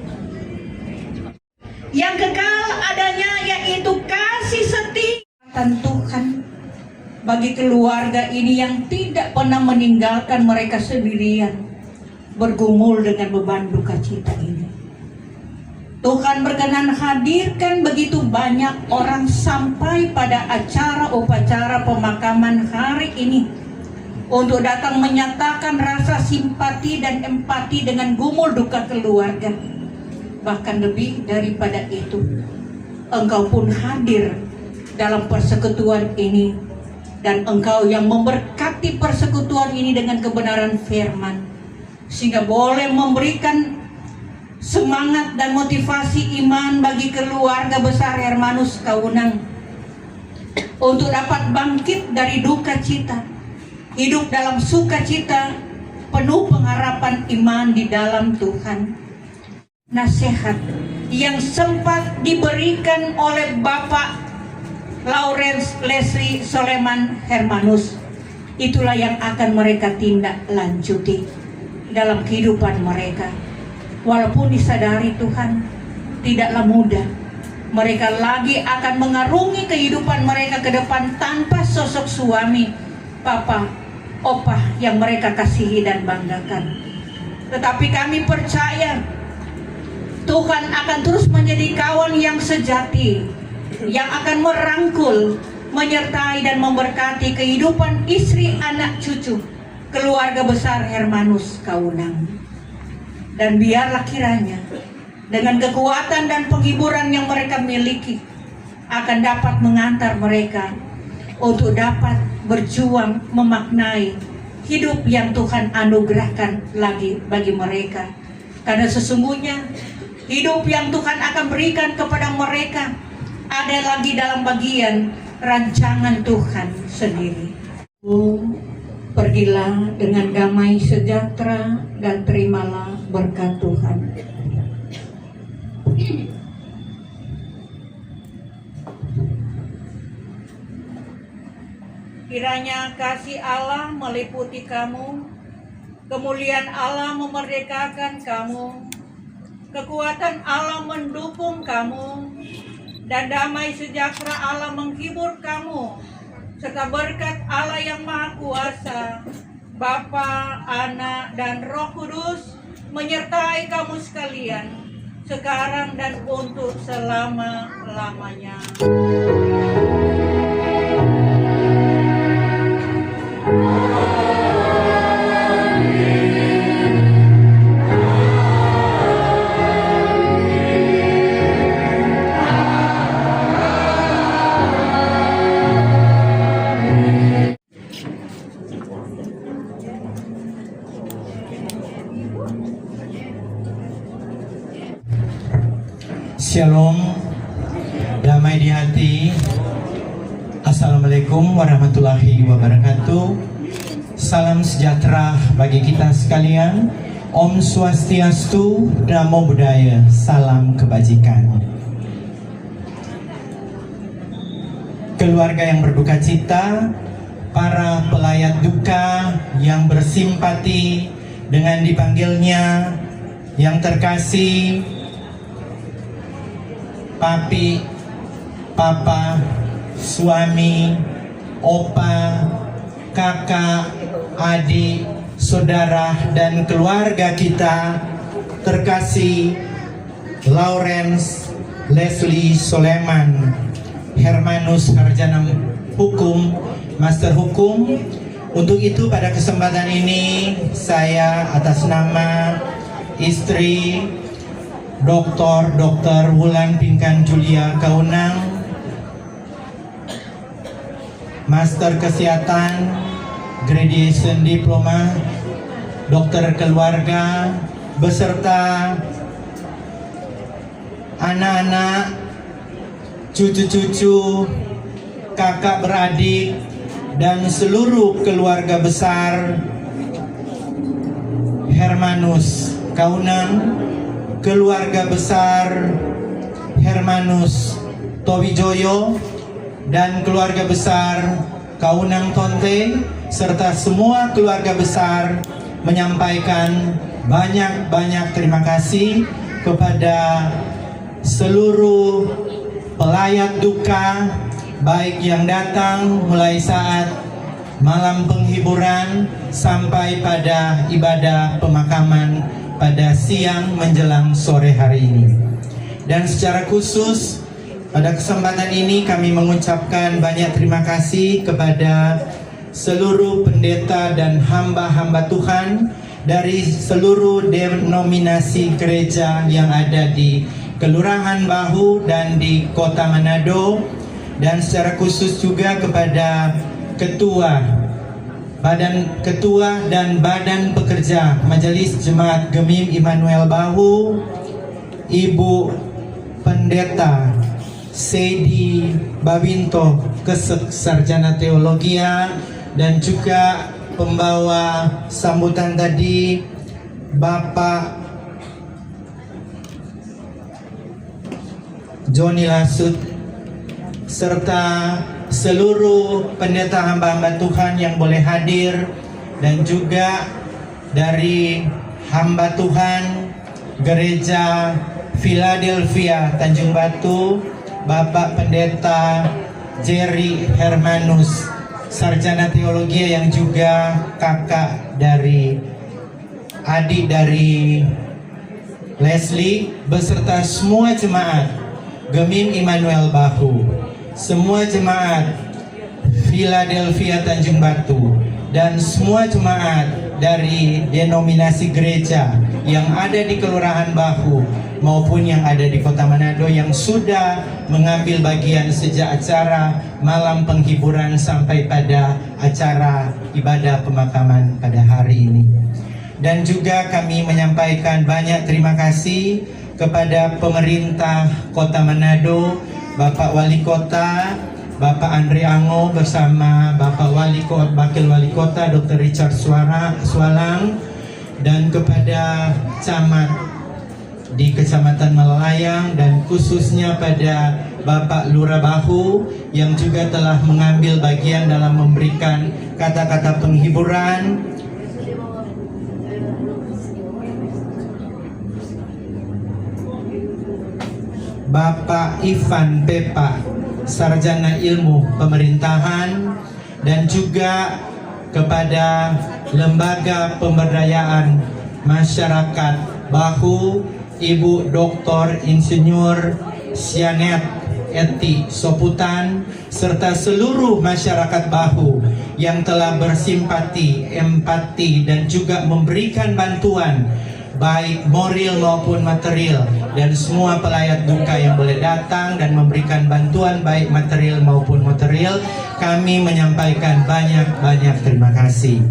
Yang kekal adanya yaitu kasih setia Tuhan bagi keluarga ini yang tidak pernah meninggalkan mereka sendirian bergumul dengan beban duka cita ini. Tuhan berkenan hadirkan begitu banyak orang sampai pada acara upacara pemakaman hari ini untuk datang menyatakan rasa simpati dan empati dengan gumul duka keluarga. Bahkan lebih daripada itu, engkau pun hadir dalam persekutuan ini, dan engkau yang memberkati persekutuan ini dengan kebenaran firman, sehingga boleh memberikan semangat dan motivasi iman bagi keluarga besar Hermanus Kaunang untuk dapat bangkit dari duka cita, hidup dalam sukacita, penuh pengharapan iman di dalam Tuhan. Nasihat yang sempat diberikan oleh Bapak Lawrence Leslie Soleman Hermanus, itulah yang akan mereka tindak lanjuti dalam kehidupan mereka. Walaupun disadari Tuhan tidaklah mudah, mereka lagi akan mengarungi kehidupan mereka ke depan tanpa sosok suami, papa, opah yang mereka kasihi dan banggakan. Tetapi kami percaya Tuhan akan terus menjadi kawan yang sejati, yang akan merangkul, menyertai dan memberkati kehidupan istri, anak, cucu, keluarga besar Hermanus Kaunang. Dan biarlah kiranya dengan kekuatan dan penghiburan yang mereka miliki akan dapat mengantar mereka untuk dapat berjuang memaknai hidup yang Tuhan anugerahkan lagi bagi mereka. Karena sesungguhnya hidup yang Tuhan akan berikan kepada mereka ada lagi dalam bagian rancangan Tuhan sendiri. Pergilah dengan damai sejahtera dan terimalah berkat Tuhan. Kiranya kasih Allah meliputi kamu, kemuliaan Allah memerdekakan kamu, kekuatan Allah mendukung kamu, dan damai sejahtera Allah menghibur kamu, serta berkat Allah yang Maha Kuasa, Bapa, Anak, dan Roh Kudus menyertai kamu sekalian, sekarang dan untuk selama-lamanya. Shalom, damai di hati. Assalamualaikum warahmatullahi wabarakatuh. Salam sejahtera bagi kita sekalian. Om Swastiastu, Namo Buddhaya, salam kebajikan. Keluarga yang berduka cita, para pelayat duka yang bersimpati dengan dipanggilnya yang terkasih, papi, papa, suami, opa, kakak, adik, saudara, dan keluarga kita terkasih Lawrence Leslie Soleman, Hermanus Sarjana Hukum, Master Hukum. Untuk itu pada kesempatan ini saya atas nama istri Dr. Wulan Pinkan Julia Kaunang, Master Kesehatan, Graduation Diploma, Dokter Keluarga, beserta anak-anak, cucu-cucu, kakak beradik, dan seluruh keluarga besar Hermanus Kaunang, keluarga besar Hermanus Towijoyo, dan keluarga besar Kaunang Tonte, serta semua keluarga besar menyampaikan banyak-banyak terima kasih kepada seluruh pelayat duka, baik yang datang mulai saat malam penghiburan sampai pada ibadah pemakaman pada siang menjelang sore hari ini. Dan secara khusus pada kesempatan ini kami mengucapkan banyak terima kasih kepada seluruh pendeta dan hamba-hamba Tuhan dari seluruh denominasi gereja yang ada di Kelurahan Bahu dan di Kota Manado, dan secara khusus juga kepada ketua dan badan pekerja Majelis Jemaat Gemim Immanuel Bahu, Ibu Pendeta Sedi Bawinto, Kesek Sarjana Teologia, dan juga pembawa sambutan tadi Bapak Joni Lasut, serta seluruh pendeta hamba-hamba Tuhan yang boleh hadir, dan juga dari hamba Tuhan Gereja Philadelphia Tanjung Batu, Bapak Pendeta Jerry Hermanus, Sarjana Teologi yang juga kakak dari adik dari Leslie, beserta semua jemaat Gemim Immanuel Bahu, semua jemaat Philadelphia Tanjung Batu, dan semua jemaat dari denominasi gereja yang ada di Kelurahan Bahu maupun yang ada di Kota Manado yang sudah mengambil bagian sejak acara malam penghiburan sampai pada acara ibadah pemakaman pada hari ini. Dan juga kami menyampaikan banyak terima kasih kepada pemerintah Kota Manado, Bapak Wali Kota, Bapak Andre Ango bersama Bapak Wakil Wali Kota Dr. Richard Swalang, dan kepada camat di Kecamatan Melayang, dan khususnya pada Bapak Lurah Bahu yang juga telah mengambil bagian dalam memberikan kata-kata penghiburan. Bapak Ivan Pepa, Sarjana Ilmu Pemerintahan, dan juga kepada Lembaga Pemberdayaan Masyarakat Bahu, Ibu Dr. Insinyur Sianet Eti Soputan, serta seluruh masyarakat Bahu yang telah bersimpati, empati, dan juga memberikan bantuan baik moral maupun material, dan semua pelayat duka yang boleh datang dan memberikan bantuan baik material maupun material, kami menyampaikan banyak-banyak terima kasih.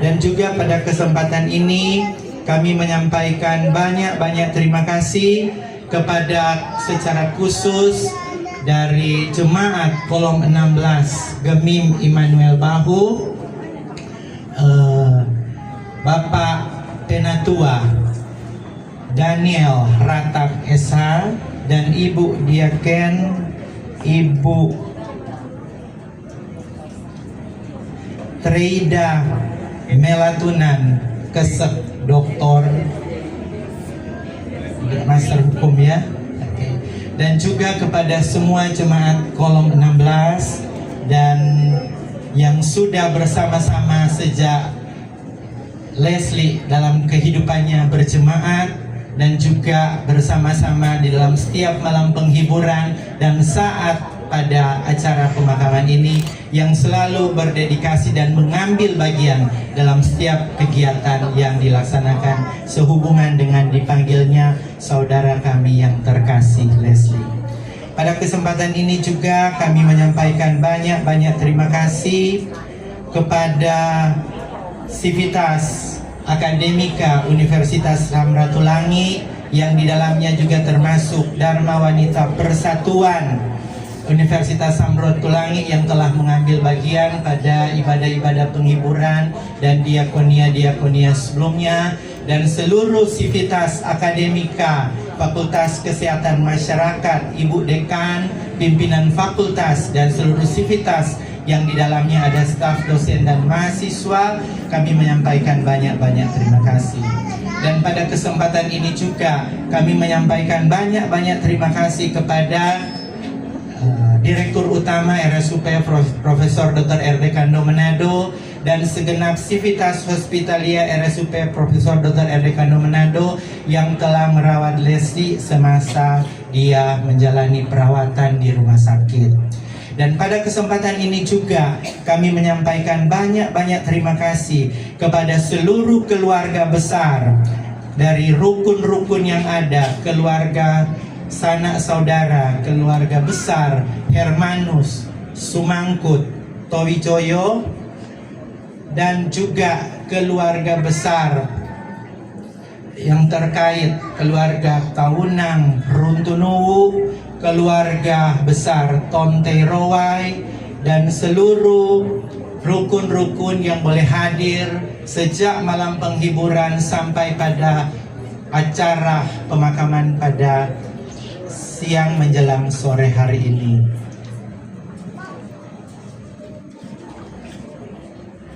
Dan juga pada kesempatan ini kami menyampaikan banyak-banyak terima kasih kepada secara khusus dari Jemaat Kolom 16 Gemim Immanuel Bahu, Bapak Penatua Daniel Ratap SH, dan Ibu Diaken Ibu Treida Melatunan Kesek Doktor Master Hukum ya. Dan juga kepada semua jemaat Kolom 16 dan yang sudah bersama-sama sejak Leslie dalam kehidupannya berjemaat, dan juga bersama-sama di dalam setiap malam penghiburan dan saat pada acara pemakaman ini, yang selalu berdedikasi dan mengambil bagian dalam setiap kegiatan yang dilaksanakan sehubungan dengan dipanggilnya saudara kami yang terkasih Leslie. Pada kesempatan ini juga kami menyampaikan banyak-banyak terima kasih kepada Sivitas Akademika Universitas Samratulangi, yang di dalamnya juga termasuk Dharma Wanita Persatuan Universitas Samratulangi yang telah mengambil bagian pada ibadah-ibadah penghiburan dan diakonia-diakonia sebelumnya, dan seluruh Sivitas Akademika Fakultas Kesehatan Masyarakat, Ibu Dekan, pimpinan fakultas, dan seluruh Sivitas yang di dalamnya ada staf, dosen, dan mahasiswa, kami menyampaikan banyak-banyak terima kasih. Dan pada kesempatan ini juga kami menyampaikan banyak-banyak terima kasih kepada Direktur Utama RSUP Profesor Dr. R.D. Kando Manado, dan segenap Sivitas Hospitalia RSUP Profesor Dr. R.D. Kando Manado yang telah merawat Leslie semasa dia menjalani perawatan di rumah sakit. Dan pada kesempatan ini juga kami menyampaikan banyak-banyak terima kasih kepada seluruh keluarga besar dari rukun-rukun yang ada, keluarga sanak saudara, keluarga besar Hermanus, Sumangkut, Towijoyo, dan juga keluarga besar yang terkait, keluarga Taunang, Runtunuwu, keluarga besar Tonte Rowai, dan seluruh rukun-rukun yang boleh hadir sejak malam penghiburan sampai pada acara pemakaman pada siang menjelang sore hari ini.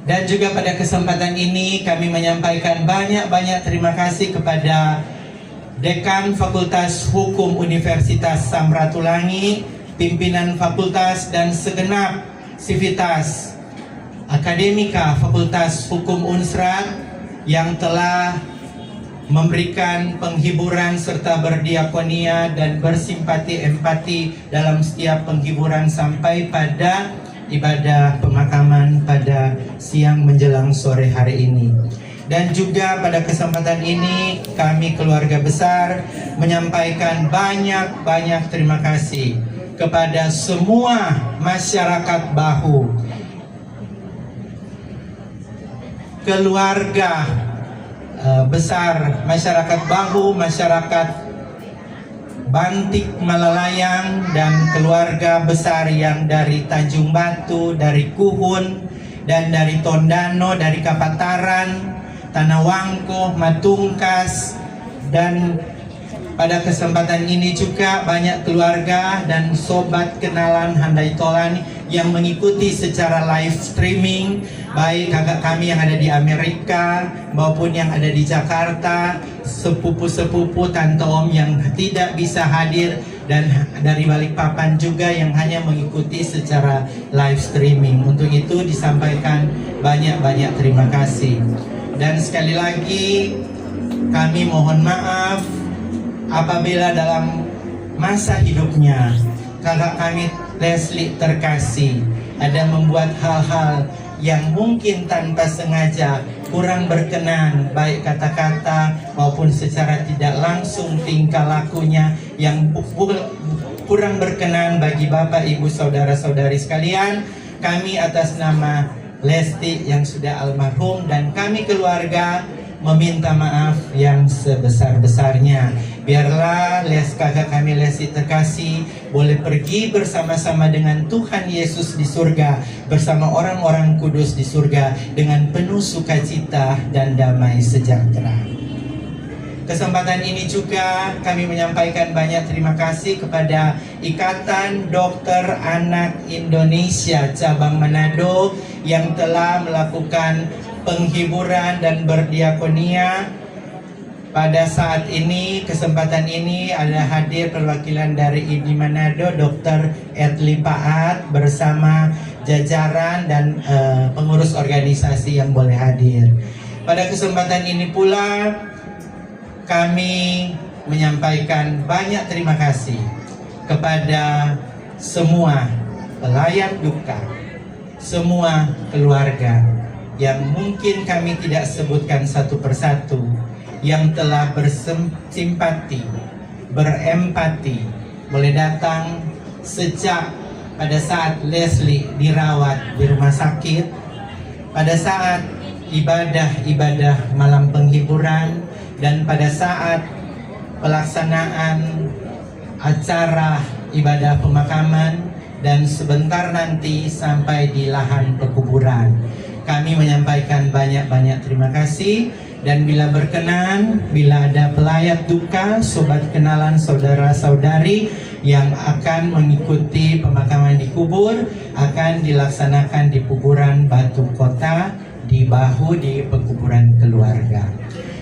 Dan juga pada kesempatan ini kami menyampaikan banyak-banyak terima kasih kepada Dekan Fakultas Hukum Universitas Samratulangi, pimpinan fakultas, dan segenap Sivitas Akademika Fakultas Hukum Unsrat yang telah memberikan penghiburan serta berdiakonia dan bersimpati empati dalam setiap penghiburan sampai pada ibadah pemakaman pada siang menjelang sore hari ini. Dan juga pada kesempatan ini kami keluarga besar menyampaikan banyak-banyak terima kasih kepada semua masyarakat Bahu, keluarga besar masyarakat Bahu, masyarakat Bantik Malalayang dan keluarga besar yang dari Tanjung Batu, dari Kuhun, dan dari Tondano, dari Kapataran, Tanah Wangko, Matungkas, dan pada kesempatan ini juga banyak keluarga dan sobat kenalan Handai Tolan yang mengikuti secara live streaming, baik kakak kami yang ada di Amerika maupun yang ada di Jakarta, sepupu-sepupu tante om yang tidak bisa hadir, dan dari Balikpapan juga yang hanya mengikuti secara live streaming. Untuk itu disampaikan banyak-banyak terima kasih. Dan sekali lagi kami mohon maaf apabila dalam masa hidupnya kakak kami Leslie terkasih ada membuat hal-hal yang mungkin tanpa sengaja kurang berkenan, baik kata-kata maupun secara tidak langsung tingkah lakunya yang kurang berkenan bagi Bapak, Ibu, Saudara-saudari sekalian. Kami atas nama Lesti yang sudah almarhum dan kami keluarga meminta maaf yang sebesar-besarnya. Biarlah kakak kami Lesti terkasih boleh pergi bersama-sama dengan Tuhan Yesus di surga, bersama orang-orang kudus di surga dengan penuh sukacita dan damai sejahtera. Kesempatan ini juga kami menyampaikan banyak terima kasih kepada Ikatan Dokter Anak Indonesia Cabang Manado yang telah melakukan penghiburan dan berdiakonia. Pada saat ini, kesempatan ini ada hadir perwakilan dari IDI Manado, Dr. Edli Paat bersama jajaran dan pengurus organisasi yang boleh hadir. Pada kesempatan ini pula kami menyampaikan banyak terima kasih kepada semua pelayan duka, semua keluarga yang mungkin kami tidak sebutkan satu persatu, yang telah bersimpati, berempati, boleh datang sejak pada saat Leslie dirawat di rumah sakit, pada saat ibadah-ibadah malam penghiburan, dan pada saat pelaksanaan acara ibadah pemakaman, dan sebentar nanti sampai di lahan pekuburan. Kami menyampaikan banyak-banyak terima kasih. Dan bila berkenan, bila ada pelayat duka, sobat kenalan, saudara-saudari yang akan mengikuti pemakaman di kubur, akan dilaksanakan di kuburan Batu Kota di Bahu di pekuburan keluarga.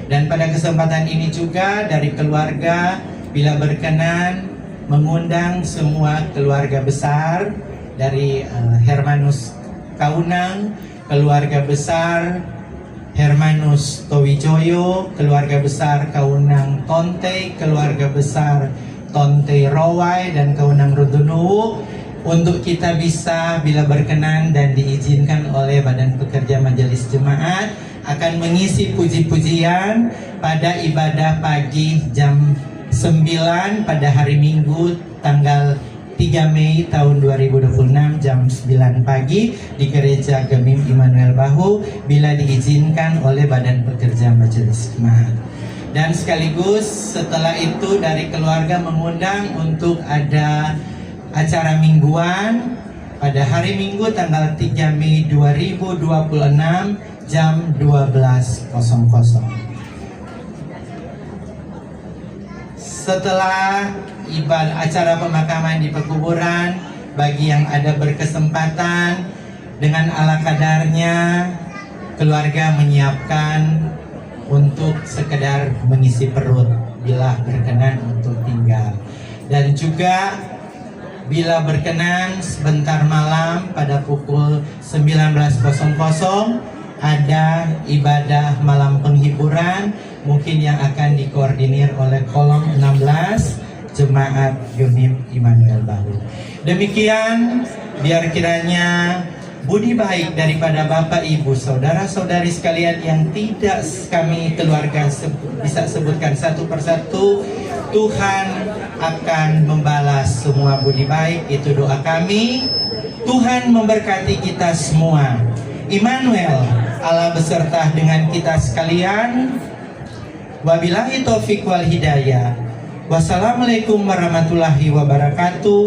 Dan pada kesempatan ini juga dari keluarga bila berkenan mengundang semua keluarga besar dari Hermanus Kaunang, keluarga besar Hermanus Towijoyo, keluarga besar Kaunang Tonte, keluarga besar Tonte Rowai dan Kaunang Rudunuwu, untuk kita bisa bila berkenan dan diizinkan oleh Badan Pekerja Majelis Jemaat akan mengisi puji-pujian pada ibadah pagi jam 9 pada hari Minggu tanggal 3 Mei tahun 2026 jam 9 pagi di Gereja Gemim Immanuel Bahu bila diizinkan oleh Badan Pekerja Majelis Jemaat. Dan sekaligus setelah itu dari keluarga mengundang untuk ada acara mingguan pada hari Minggu tanggal 3 Mei 2026 jam 12.00. Setelah acara pemakaman di pekuburan, bagi yang ada berkesempatan dengan ala kadarnya, keluarga menyiapkan untuk sekedar mengisi perut bila berkenan untuk tinggal. Dan juga bila berkenan sebentar malam pada pukul 19.00 ada ibadah malam penghiburan mungkin yang akan dikoordinir oleh kolom 16 Jemaat Gemim Immanuel Bahu. Demikian, biar kiranya budi baik daripada Bapak, Ibu, Saudara-saudari sekalian yang tidak kami keluarga bisa sebutkan satu persatu, Tuhan akan membalas semua budi baik. Itu doa kami. Tuhan memberkati kita semua. Immanuel, Allah beserta dengan kita sekalian. Wabillahi taufiq wal hidayah. Wassalamualaikum warahmatullahi wabarakatuh.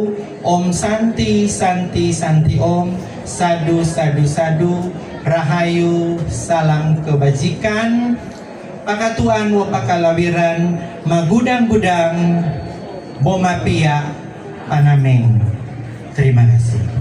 Om Santi Santi Santi Om. Sadu Sadu Sadu. Rahayu, salam kebajikan. Pakatuan wa pakalawiran, magudang-gudang, bomapia, panameng. Terima kasih.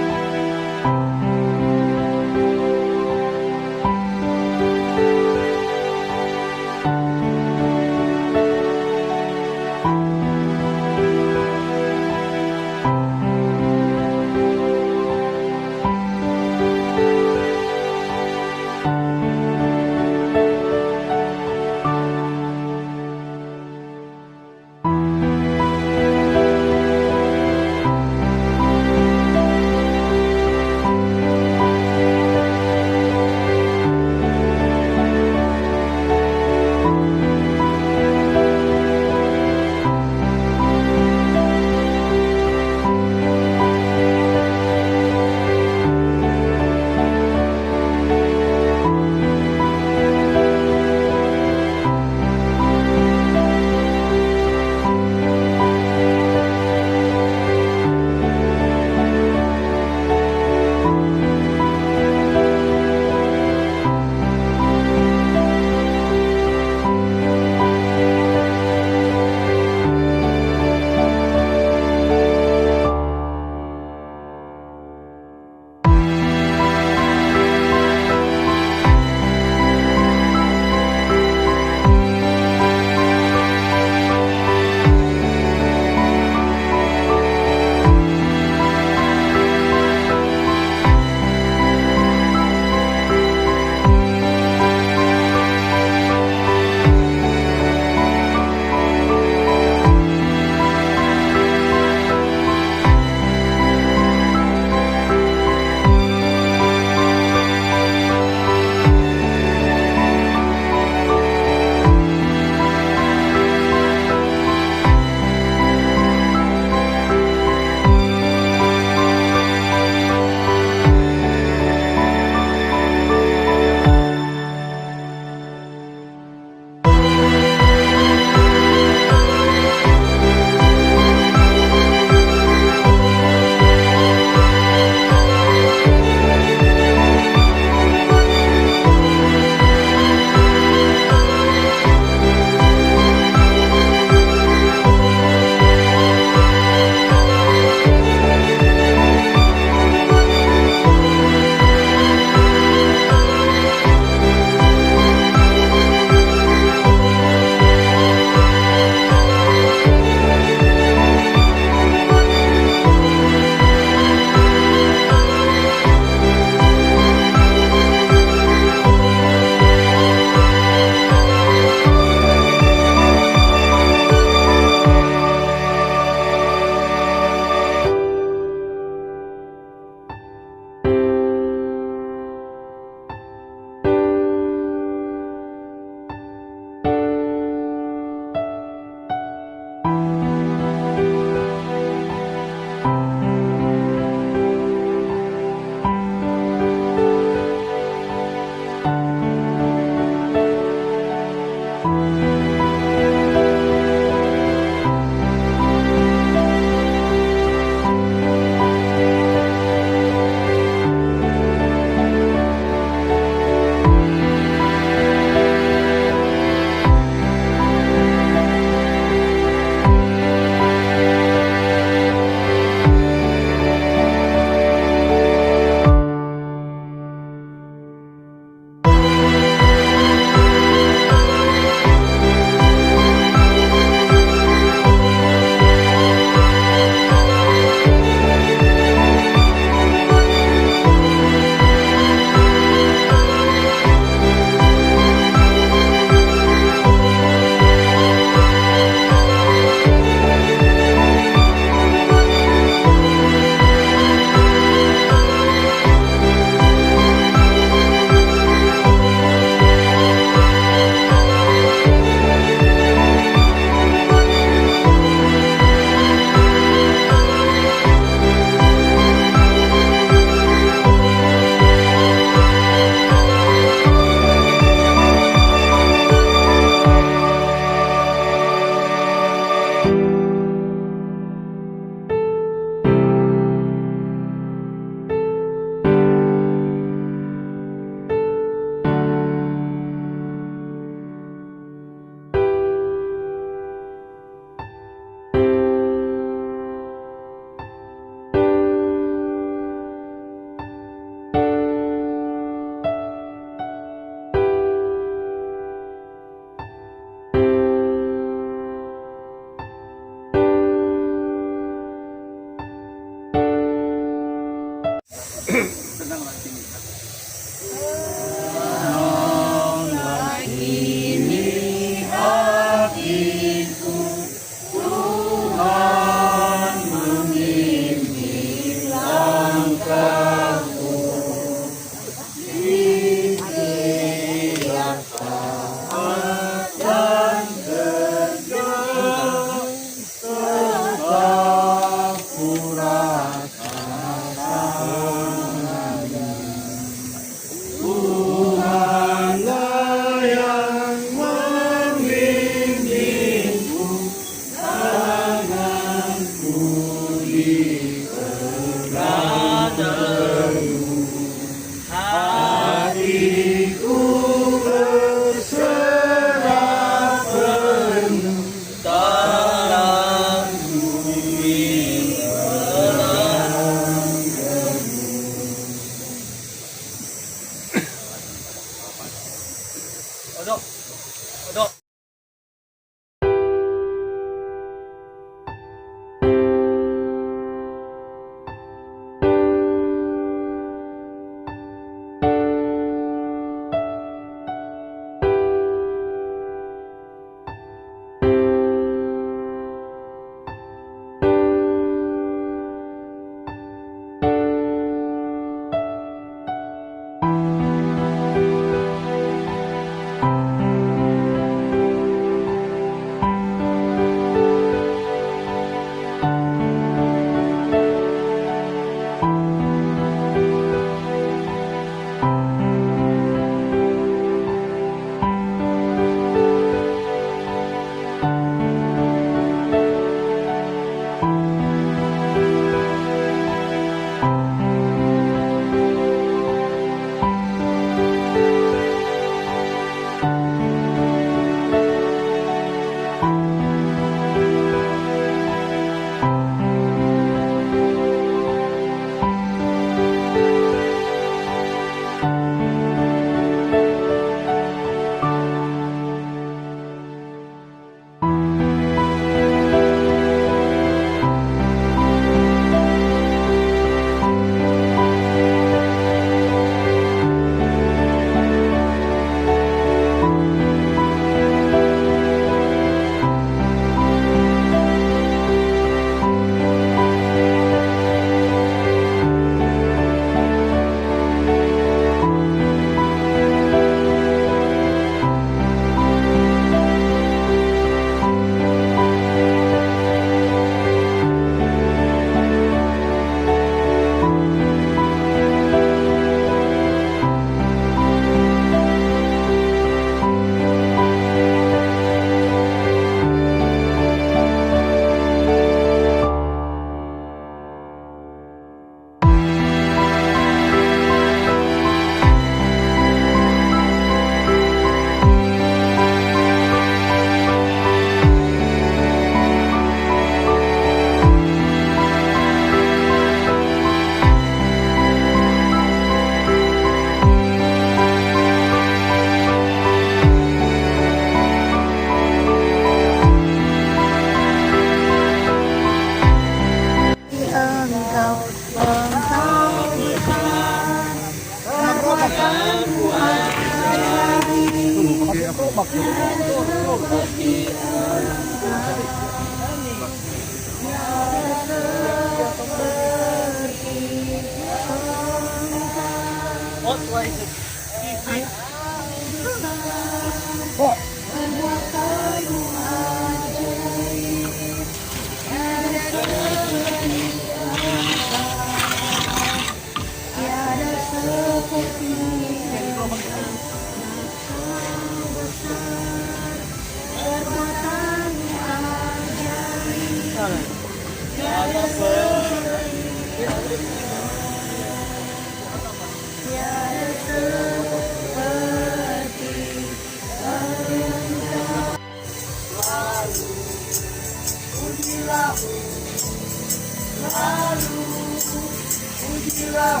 Ujilah